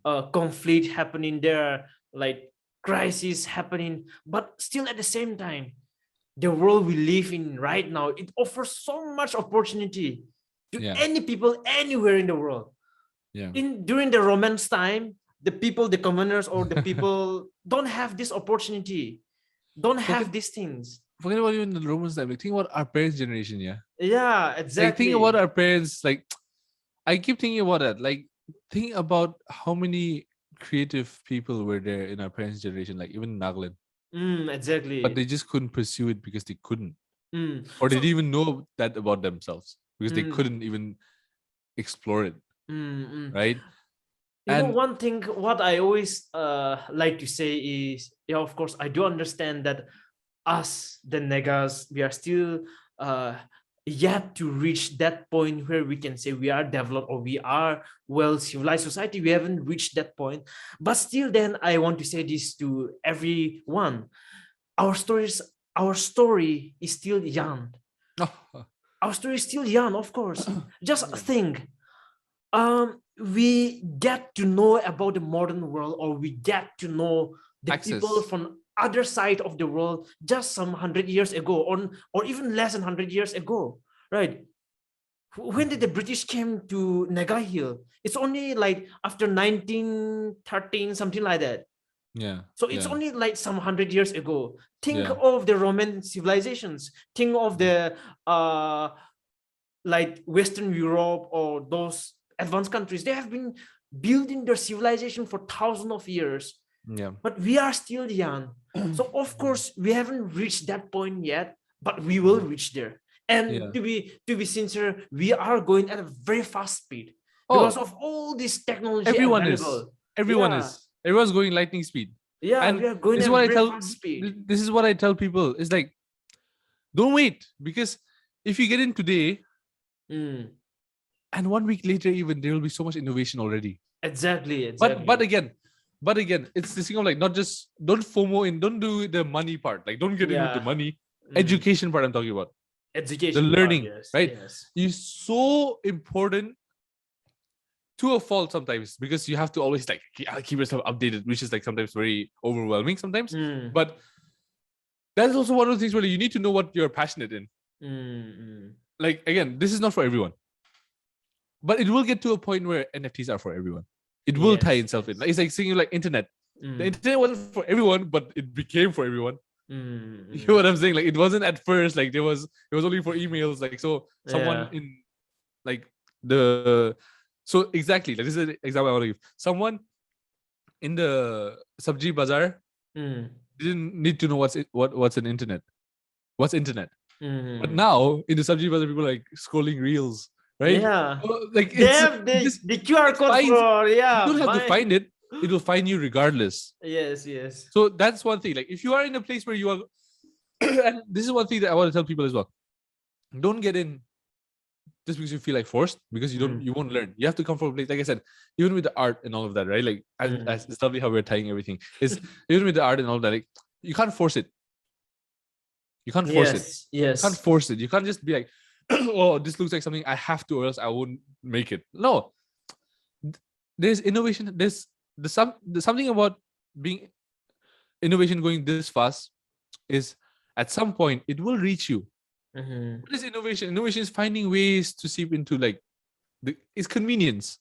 are conflict happening, there are like crises happening, but still at the same time, the world we live in right now, it offers so much opportunity to any people anywhere in the world. During the Romance time, the people, the commoners or the people don't have this opportunity, don't have these things. Forget about even the Romans time. Like, think about our parents' generation, Yeah, exactly. Like, think about our parents. Like, I keep thinking about that. Like, think about how many creative people were there in our parents' generation. Like, even Nagaland. Exactly. But they just couldn't pursue it because they couldn't, or they didn't even know that about themselves because they couldn't even explore it, right? You know, one thing, what I always like to say is, of course, I do understand that us, the Negas, we are still yet to reach that point where we can say we are developed or we are well-civilized society. We haven't reached that point. But still, then I want to say this to everyone. Our story is still young. Our story is still young, of course. Just think. We get to know about the modern world, or we get to know the people from other side of the world just some 100 years ago, or even less than 100 years ago, right? When did the British came to Naga Hill? It's only like after 1913, something like that. So it's only like some 100 years ago. Think of the Roman civilizations. Think of the like Western Europe or those advanced countries. They have been building their civilization for thousands of years. But we are still young. So of course we haven't reached that point yet, but we will reach there. And to be sincere, we are going at a very fast speed because Oh, of all this technology everyone is. available. Everyone Yeah, is. Everyone's going lightning speed. yeah, And we are going this is at a what I very tell. fast speed. This is what I tell people. It's like, don't wait, because if you get in today, Mm, and 1 week later, even there will be so much innovation already. exactly, But exactly. again, it's this thing of like, not just, don't FOMO in, don't do the money part. Like, don't get in with the Yeah. money. Mm. Education part I'm talking about. The Education part, learning, yes, right? yes. Is so important to a fault sometimes, because you have to always like keep yourself updated, which is like sometimes very overwhelming sometimes. Mm, But that's also one of the things where you need to know what you're passionate in. Like, again, this is not for everyone, but it will get to a point where NFTs are for everyone. It will tie yes, itself in. yes. Like, it's like saying like internet. The Mm, internet wasn't for everyone, but it became for everyone. mm, You know what I'm saying? Like, it wasn't at first like it was only for emails. Like, so someone yeah. in like the so exactly, like, this is an example I want to give. Someone in the Sabji Bazaar Mm, didn't need to know what's an internet. What's internet? But mm. now in the Sabji Bazaar, people are like scrolling reels, right? Yeah. Like, They it's have just the QR code finds, for, you yeah, don't have to my. find it, it will find you regardless. Yes, yes. So that's one thing. Like, if you are in a place where you are and this is one thing that I want to tell people as well. Don't get in just because you feel like forced, because you won't learn. You have to come from a place, like I said, even with the art and all of that, right? Like, as it's lovely how we're tying everything. Is even with the art and all that, like, you can't force it. You can't force it. Yes, You can't yes. force it. You can't just be like, oh, this looks like something I have to, or else I won't make it. No. There's innovation. There's something about being innovation going this fast is, at some point it will reach you. What is innovation? Innovation is finding ways to seep into like it's convenience,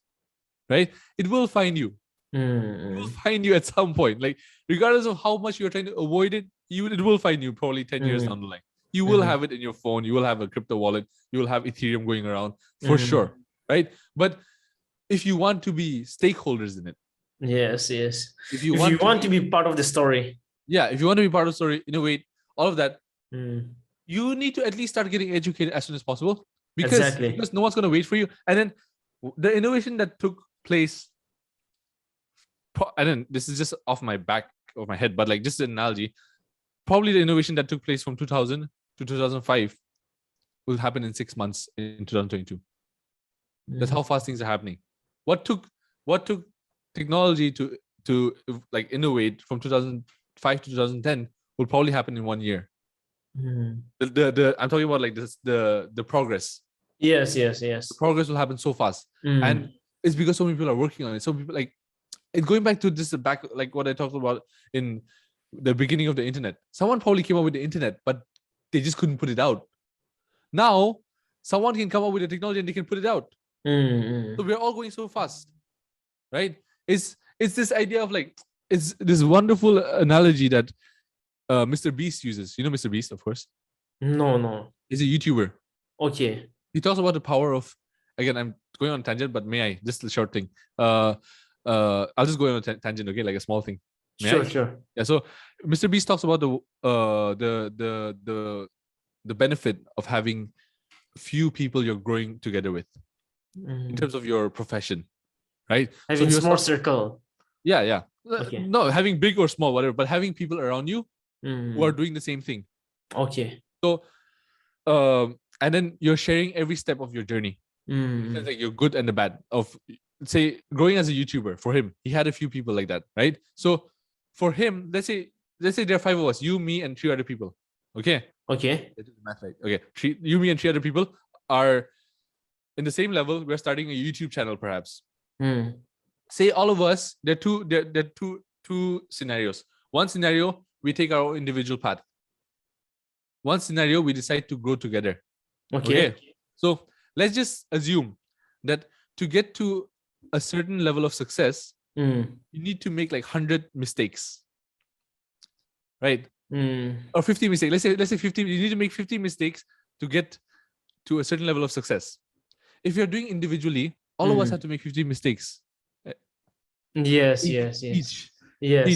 right? It will find you. It will find you at some point. Like, regardless of how much you're trying to avoid it, it will find you probably 10 years down the line. You will have it in your phone. You will have a crypto wallet. You will have Ethereum going around for sure, right? But if you want to be stakeholders in it, Yes, yes. if you If you want to want to be, be part of the story. yeah, if you want to be part of the story, innovate, all of that, Mm, you need to at least start getting educated as soon as possible, because exactly. no one's going to wait for you. And then the innovation that took place, and then this is just off my back of my head, but like, just an analogy, probably the innovation that took place from 2000 to 2005 will happen in 6 months in 2022. That's how fast things are happening. What took technology to like innovate from 2005 to 2010 will probably happen in 1 year. The I'm talking about like this, the progress. Yes, yes, yes. The progress will happen so fast, and it's because so many people are working on it. So people, like, it's going back to this back, like what I talked about in the beginning of the internet. Someone probably came up with the internet, but they just couldn't put it out. Now someone can come up with the technology and they can put it out. So we're all going so fast, right? It's this idea of like, it's this wonderful analogy that Mr. Beast uses. You know Mr. Beast, of course. No. He's a YouTuber. Okay. He talks about the power of, again, I'm going on a tangent, but may I, just a short thing. I'll just go on a tangent, okay, like a small thing. May I? Sure. Yeah. So Mr. Beast talks about the benefit of having few people you're growing together with in terms of your profession, right? Having So small circle. yeah. Okay. No, having big or small, whatever, but having people around you who are doing the same thing. Okay. So, and then you're sharing every step of your journey. It's like your good and the bad of, say, growing as a YouTuber. For him, he had a few people like that, right? So for him, let's say there are 5 of us, you, me, and 3 other people. Okay. Okay. Let's do the math right. Okay. You, me, and 3 other people are in the same level. We're starting a YouTube channel, perhaps. Say all of us, there are two scenarios. One scenario, we take our individual path. One scenario, we decide to grow together. Okay. So let's just assume that to get to a certain level of success, you need to make like 100 mistakes, right? Or 50 mistakes. Let's say 50. You need to make 50 mistakes to get to a certain level of success. If you're doing individually, all of us have to make 50 mistakes. Yes. Each, Yes.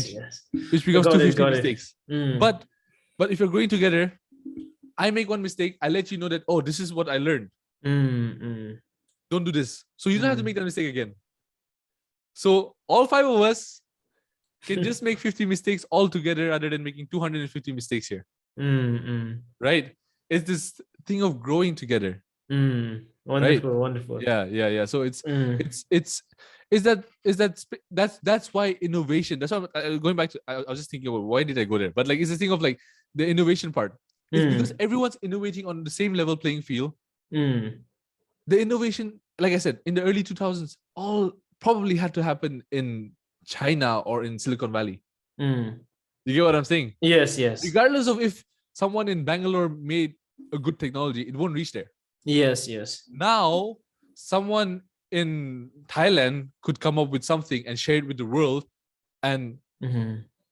which becomes Got 250 it. mistakes. But if you're going together, I make one mistake, I let you know that, oh, this is what I learned. Don't do this. So you don't have to make that mistake again. So all 5 of us can just make 50 mistakes all together rather than making 250 mistakes here. Right? It's this thing of growing together. Wonderful, right? Wonderful. Yeah. So that's why innovation. That's why going back to. I was just thinking about why did I go there? But like, it's the thing of like the innovation part. It's because everyone's innovating on the same level playing field. The innovation, like I said, in the early 2000s, all probably had to happen in China or in Silicon Valley. You get what I'm saying? Yes. Regardless of if someone in Bangalore made a good technology, it won't reach there. Yes. Now, someone in Thailand could come up with something and share it with the world, and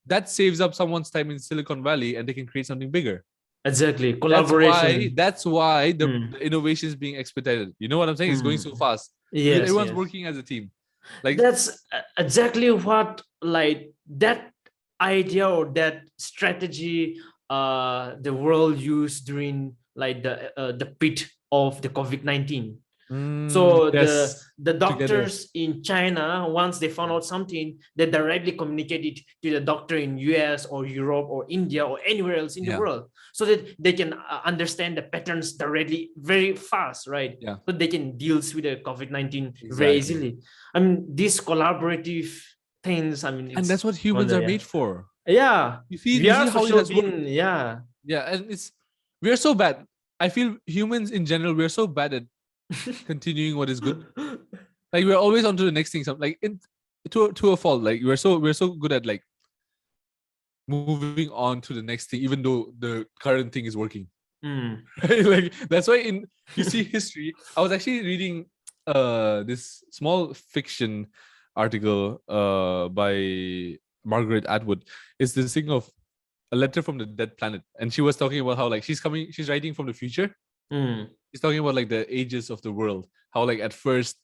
that saves up someone's time in Silicon Valley, and they can create something bigger. Exactly. Collaboration. That's why the innovation is being expedited. You know what I'm saying? It's going so fast. Yes. Because everyone's working as a team. Like, that's exactly what, like, that idea or that strategy the world used during like the pit of the COVID-19. So yes, the doctors in China, once they found out something, they directly communicated to the doctor in US or Europe or India or anywhere else in the world, so that they can understand the patterns directly very fast, right? Yeah. So they can deal with the COVID-19 very easily. I mean, these collaborative things, I mean, and that's what humans are made for. Yeah. You see how it has worked. Yeah, and we are so bad. I feel humans in general, we are so bad at continuing what is good. Like, we're always on to the next thing. Like, to a fault. Like, we're so good at like moving on to the next thing, even though the current thing is working. Right? Like, that's why you see history. I was actually reading this small fiction article by Margaret Atwood. It's this thing of a letter from the dead planet, and she was talking about how like she's writing from the future. She's talking about like the ages of the world, how like at first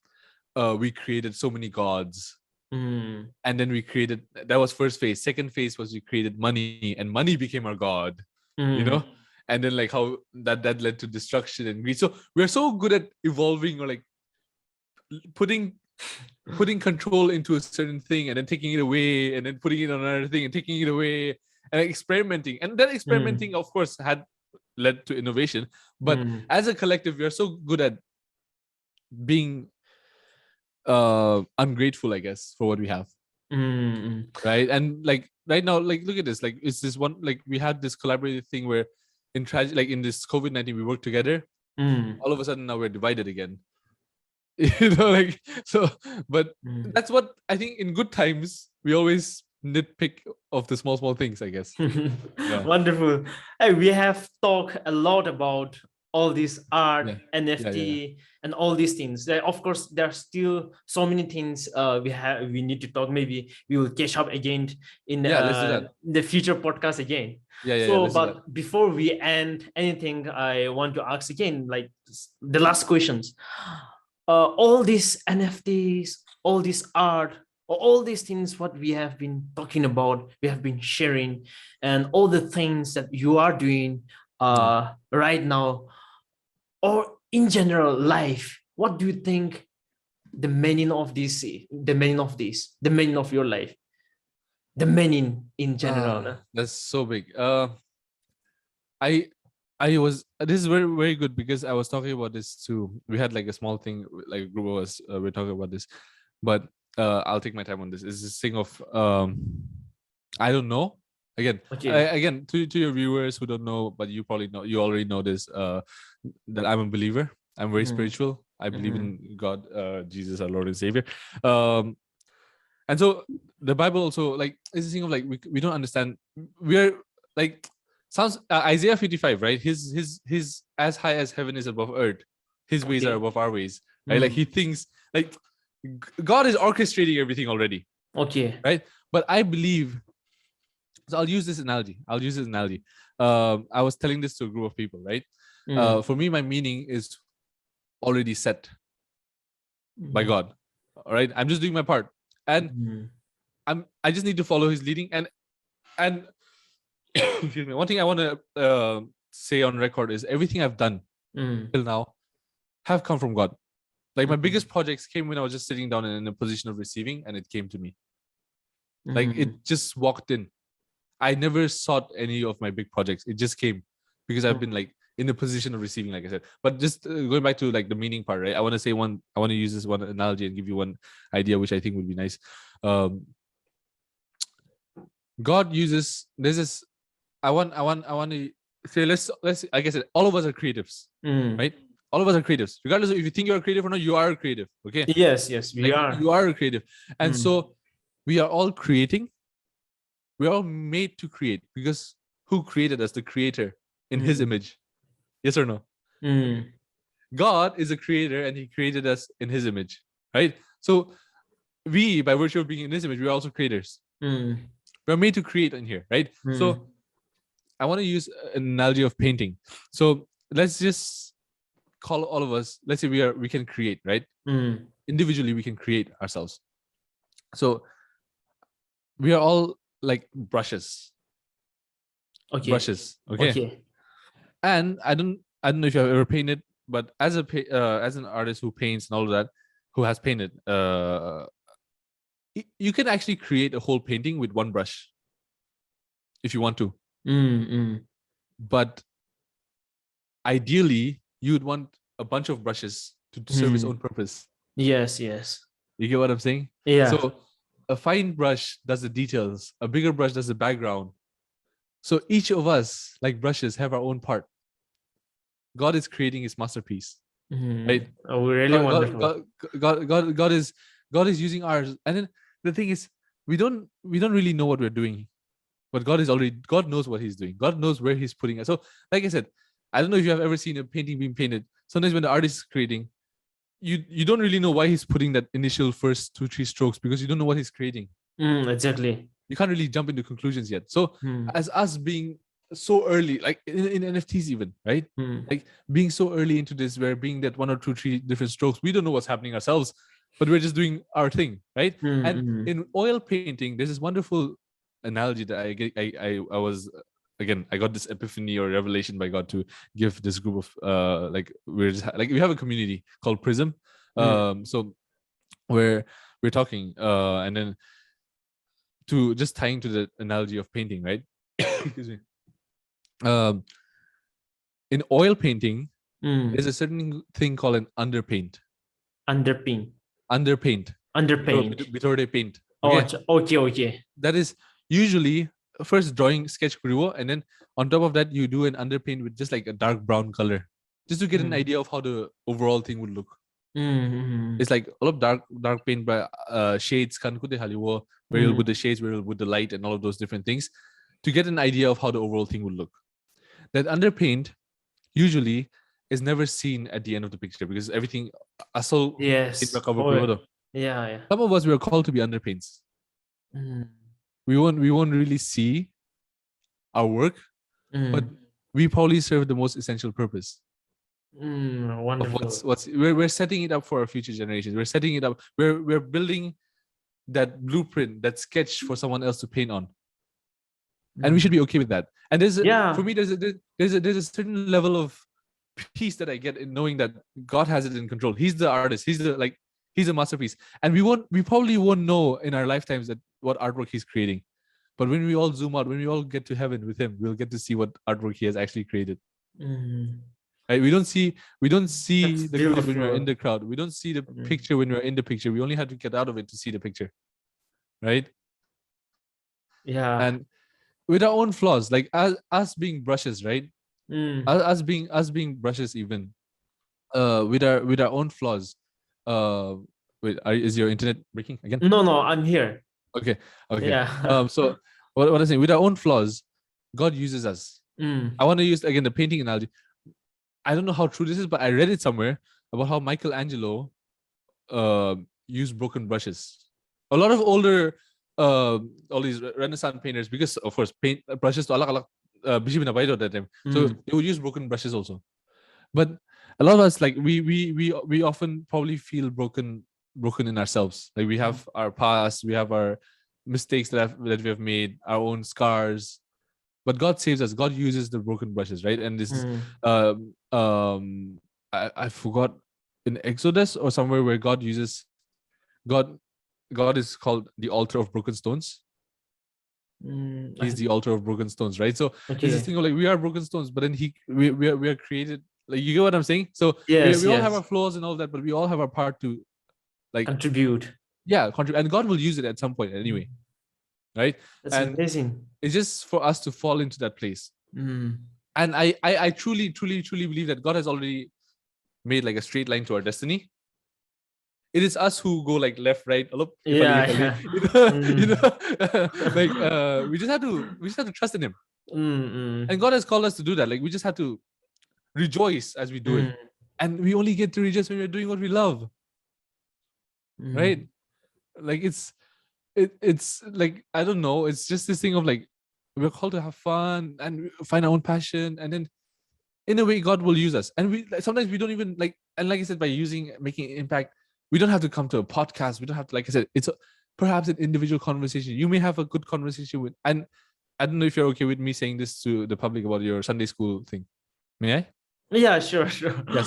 we created so many gods, and then we created, that was first phase. Second phase was we created money, and money became our god. You know, and then like how that led to destruction and greed. So we're so good at evolving, or like putting control into a certain thing and then taking it away, and then putting it on another thing and taking it away, and experimenting. And that experimenting, of course, had led to innovation. But as a collective, we are so good at being ungrateful, I guess, for what we have. Right? And like right now, like, look at this. Like, it's this one, like, we had this collaborative thing where in this COVID-19, we work together. All of a sudden now we're divided again. You know, like, so, but that's what I think in good times we always nitpick of the small things, I guess. Wonderful. Hey, we have talked a lot about all this art, NFT, and all these things. Of course, there are still so many things we need to talk. Maybe we will catch up again in let's do that. the future podcast again. But before we end anything, I want to ask again, like, the last questions. All these NFTs, all this art, all these things, what we have been talking about, we have been sharing, and all the things that you are doing right now, or in general life, what do you think the meaning of this, the meaning of your life, the meaning in general? That's so big. This is very, very good, because I was talking about this too. We had like a small thing, like a group of us, we're talking about this, but I'll take my time on this. It's this thing of I don't know. Again, again, to your viewers who don't know, but you probably know, you already know this, that I'm a believer. I'm very spiritual. I believe in God, Jesus, our Lord and Savior. And so the Bible also, like, is this thing of like, we don't understand. We're like, sounds Isaiah 55, right? His as high as heaven is above earth, his ways are above our ways, right? Like, he thinks like God is orchestrating everything already. Right? But I believe, so I'll use this analogy. I was telling this to a group of people, right? For me, my meaning is already set by God. All right. I'm just doing my part. And I just need to follow his leading. And excuse me, one thing I want to say on record is everything I've done till now have come from God. Like my biggest projects came when I was just sitting down and in a position of receiving, and it came to me. Like it just walked in. I never sought any of my big projects. It just came because I've been like in the position of receiving, like I said. But just going back to like the meaning part, right? I want to use this one analogy and give you one idea, which I think would be nice. God uses, there's this, I want to say, let's, like I said, all of us are creatives, right? All of us are creatives. Regardless of if you think you're a creative or not, you are a creative, okay? Yes, we like, are. You are a creative. And so we are all creating. We're all made to create because who created us? The creator in his image. Yes or no? God is a creator and he created us in his image, right? So we, by virtue of being in his image, we're also creators. We're made to create in here, right? So I want to use an analogy of painting. So let's just call all of us, let's say we can create, right? Individually, we can create ourselves. So we are all like brushes. Okay. Brushes. Okay. And I don't know if you have ever painted, but as an artist who paints and all of that, who has painted, you can actually create a whole painting with one brush if you want to. But ideally, you would want a bunch of brushes to serve its own purpose. Yes. You get what I'm saying? Yeah. So a fine brush does the details, a bigger brush does the background. So each of us, like brushes, have our own part. God is creating his masterpiece, right? Oh, really wonderful. God is using ours, and then the thing is, we don't really know what we're doing, but God knows what he's doing. God knows where he's putting us. So, like I said, I don't know if you have ever seen a painting being painted. Sometimes when the artist is creating, you don't really know why he's putting that initial first 2-3 strokes because you don't know what he's creating. Exactly. You can't really jump into conclusions yet. So as us being so early, like in NFTs even, right? Like being so early into this, where being that 1 or 2, 3 different strokes, we don't know what's happening ourselves, but we're just doing our thing, right? And in oil painting, there's this wonderful analogy that I was, again, I got this epiphany or revelation by God to give this group of we have a community called Prism. So where we're talking and then to just tying to the analogy of painting, right? Excuse me. In oil painting, there's a certain thing called an underpaint. Underpaint. Bitorde paint. Okay. That is usually first drawing sketch gruo, and then on top of that you do an underpaint with just like a dark brown color, just to get an idea of how the overall thing would look. It's like a lot of dark paint by shades kan kude haliwo, where you'll put the shades, where you'll put the light and all of those different things to get an idea of how the overall thing would look. That underpaint usually is never seen at the end of the picture because everything asal. Yes. Yeah. Some of us, we are called to be underpaints. We won't really see our work, but we probably serve the most essential purpose. Wonderful. We're setting it up for our future generations. We're setting it up. We're building that blueprint, that sketch for someone else to paint on, and we should be okay with that. And for me, there's a certain level of peace that I get in knowing that God has it in control. He's the artist. He's a masterpiece, and we probably won't know in our lifetimes that what artwork he's creating. But when we all zoom out, when we all get to heaven with him, we'll get to see what artwork he has actually created. Right? We don't see That's the crowd when we're in the crowd. We don't see the picture when we're in the picture. We only have to get out of it to see the picture, right? Yeah. And with our own flaws, like us being brushes, right? Us being brushes, even with our own flaws. Wait, is your internet breaking again? No, I'm here. Okay. Yeah. So what I'm saying, with our own flaws, God uses us. I want to use again the painting analogy. I don't know how true this is, but I read it somewhere about how Michelangelo used broken brushes. A lot of older all these Renaissance painters, because of course paint brushes to alak at that time, so they would use broken brushes also. But a lot of us, like we often probably feel broken in ourselves. Like we have our past, we have our mistakes that we have made, our own scars, but God saves us. God uses the broken brushes, right? And this is I forgot, in Exodus or somewhere, where God God God is called the altar of broken stones. He's the altar of broken stones, right? So there's this thing of like, we are broken stones, but then we are created, like, you get what I'm saying? So we all have our flaws and all that, but we all have our part to, like, contribute. Contribute, and God will use it at some point anyway, right? That's amazing. It's just for us to fall into that place. And I truly believe that God has already made like a straight line to our destiny. It is us who go like left, right, like we just have to trust in Him. And God has called us to do that. Like, we just have to rejoice as we do it, and we only get to rejoice when we're doing what we love, right? Like, it's like, I don't know, it's just this thing of like, we're called to have fun and find our own passion, and then in a way God will use us. And we sometimes we don't even like, and like I said, by making an impact, we don't have to come to a podcast. We don't have to, like I said, it's perhaps an individual conversation. You may have a good conversation with, and I don't know if you're okay with me saying this to the public about your Sunday school thing. May I? Yeah, sure. Yeah,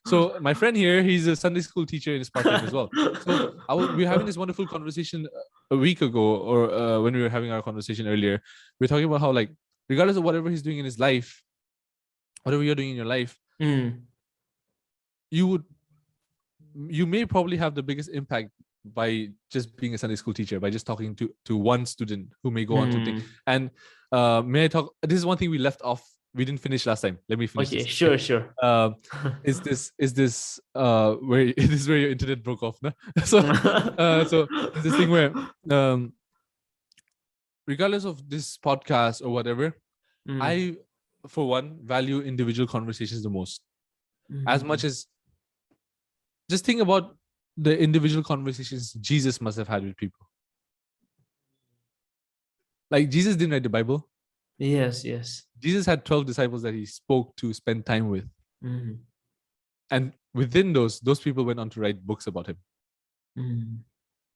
so my friend here, he's a Sunday school teacher in his part-time as well. So we were having this wonderful conversation a week ago, or when we were having our conversation earlier. We were talking about how, like, regardless of whatever he's doing in his life, whatever you're doing in your life, you may probably have the biggest impact by just being a Sunday school teacher, by just talking to one student who may go on to think. And may I talk? This is one thing we left off. We didn't finish last time. Let me finish. Okay, this. sure. Is this where this is where your internet broke off? No? So there's this thing where regardless of this podcast or whatever, I, for one, value individual conversations the most. As much as, just think about the individual conversations Jesus must have had with people. Like, Jesus didn't write the Bible. Yes. Jesus had 12 disciples that he spoke to, spend time with. And within those people went on to write books about him.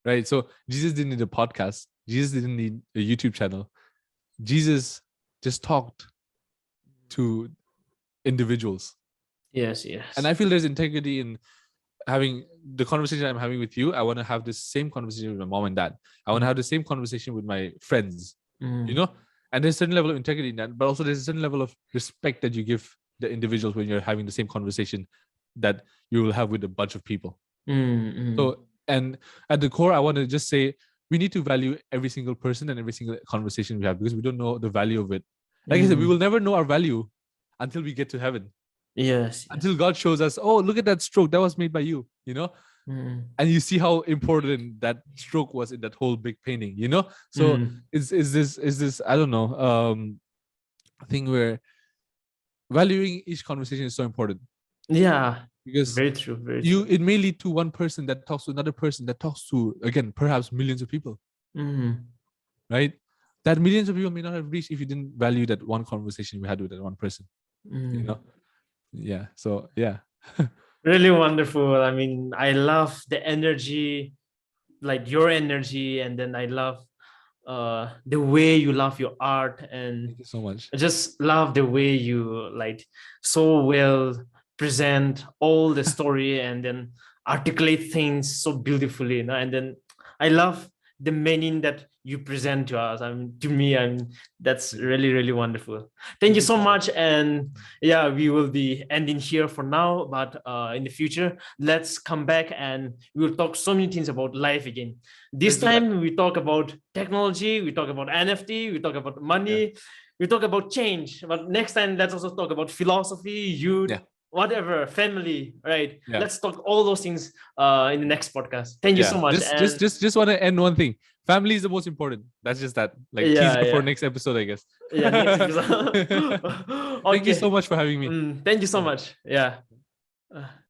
Right? So Jesus didn't need a podcast. Jesus didn't need a YouTube channel. Jesus just talked to individuals. Yes. And I feel there's integrity in having the conversation I'm having with you. I want to have the same conversation with my mom and dad. I want to have the same conversation with my friends, you know? And there's a certain level of integrity in that, but also there's a certain level of respect that you give the individuals when you're having the same conversation that you will have with a bunch of people. So, and at the core, I want to just say, we need to value every single person and every single conversation we have, because we don't know the value of it. Like I said, we will never know our value until we get to heaven. Yes. Until God shows us, oh, look at that stroke that was made by you, you know? And you see how important that stroke was in that whole big painting, you know? So is this I don't know, thing where valuing each conversation is so important. Yeah. Because very true. It may lead to one person that talks to another person that talks to, again, perhaps millions of people. Right? That millions of people may not have reached if you didn't value that one conversation we had with that one person. You know? Yeah. So yeah. Really wonderful. I mean, I love the energy, like your energy, and then I love the way you love your art, and thank you so much. I just love the way you like so well present all the story and then articulate things so beautifully, you know? And then I love the meaning that you present to us. I mean, to me, that's really wonderful. Thank you so much. And yeah, we will be ending here for now, but in the future, let's come back and we'll talk so many things about life again. This time we talk about technology, we talk about NFT, we talk about money, we talk about change. But next time, let's also talk about philosophy, youth, whatever, family, right? Let's talk all those things in the next podcast. Thank you so much. Just want to end one thing. Family is the most important. That's just that. Like, teaser for next episode, I guess. Yeah, next episode. Okay. Thank you so much for having me. Thank you so much. Yeah.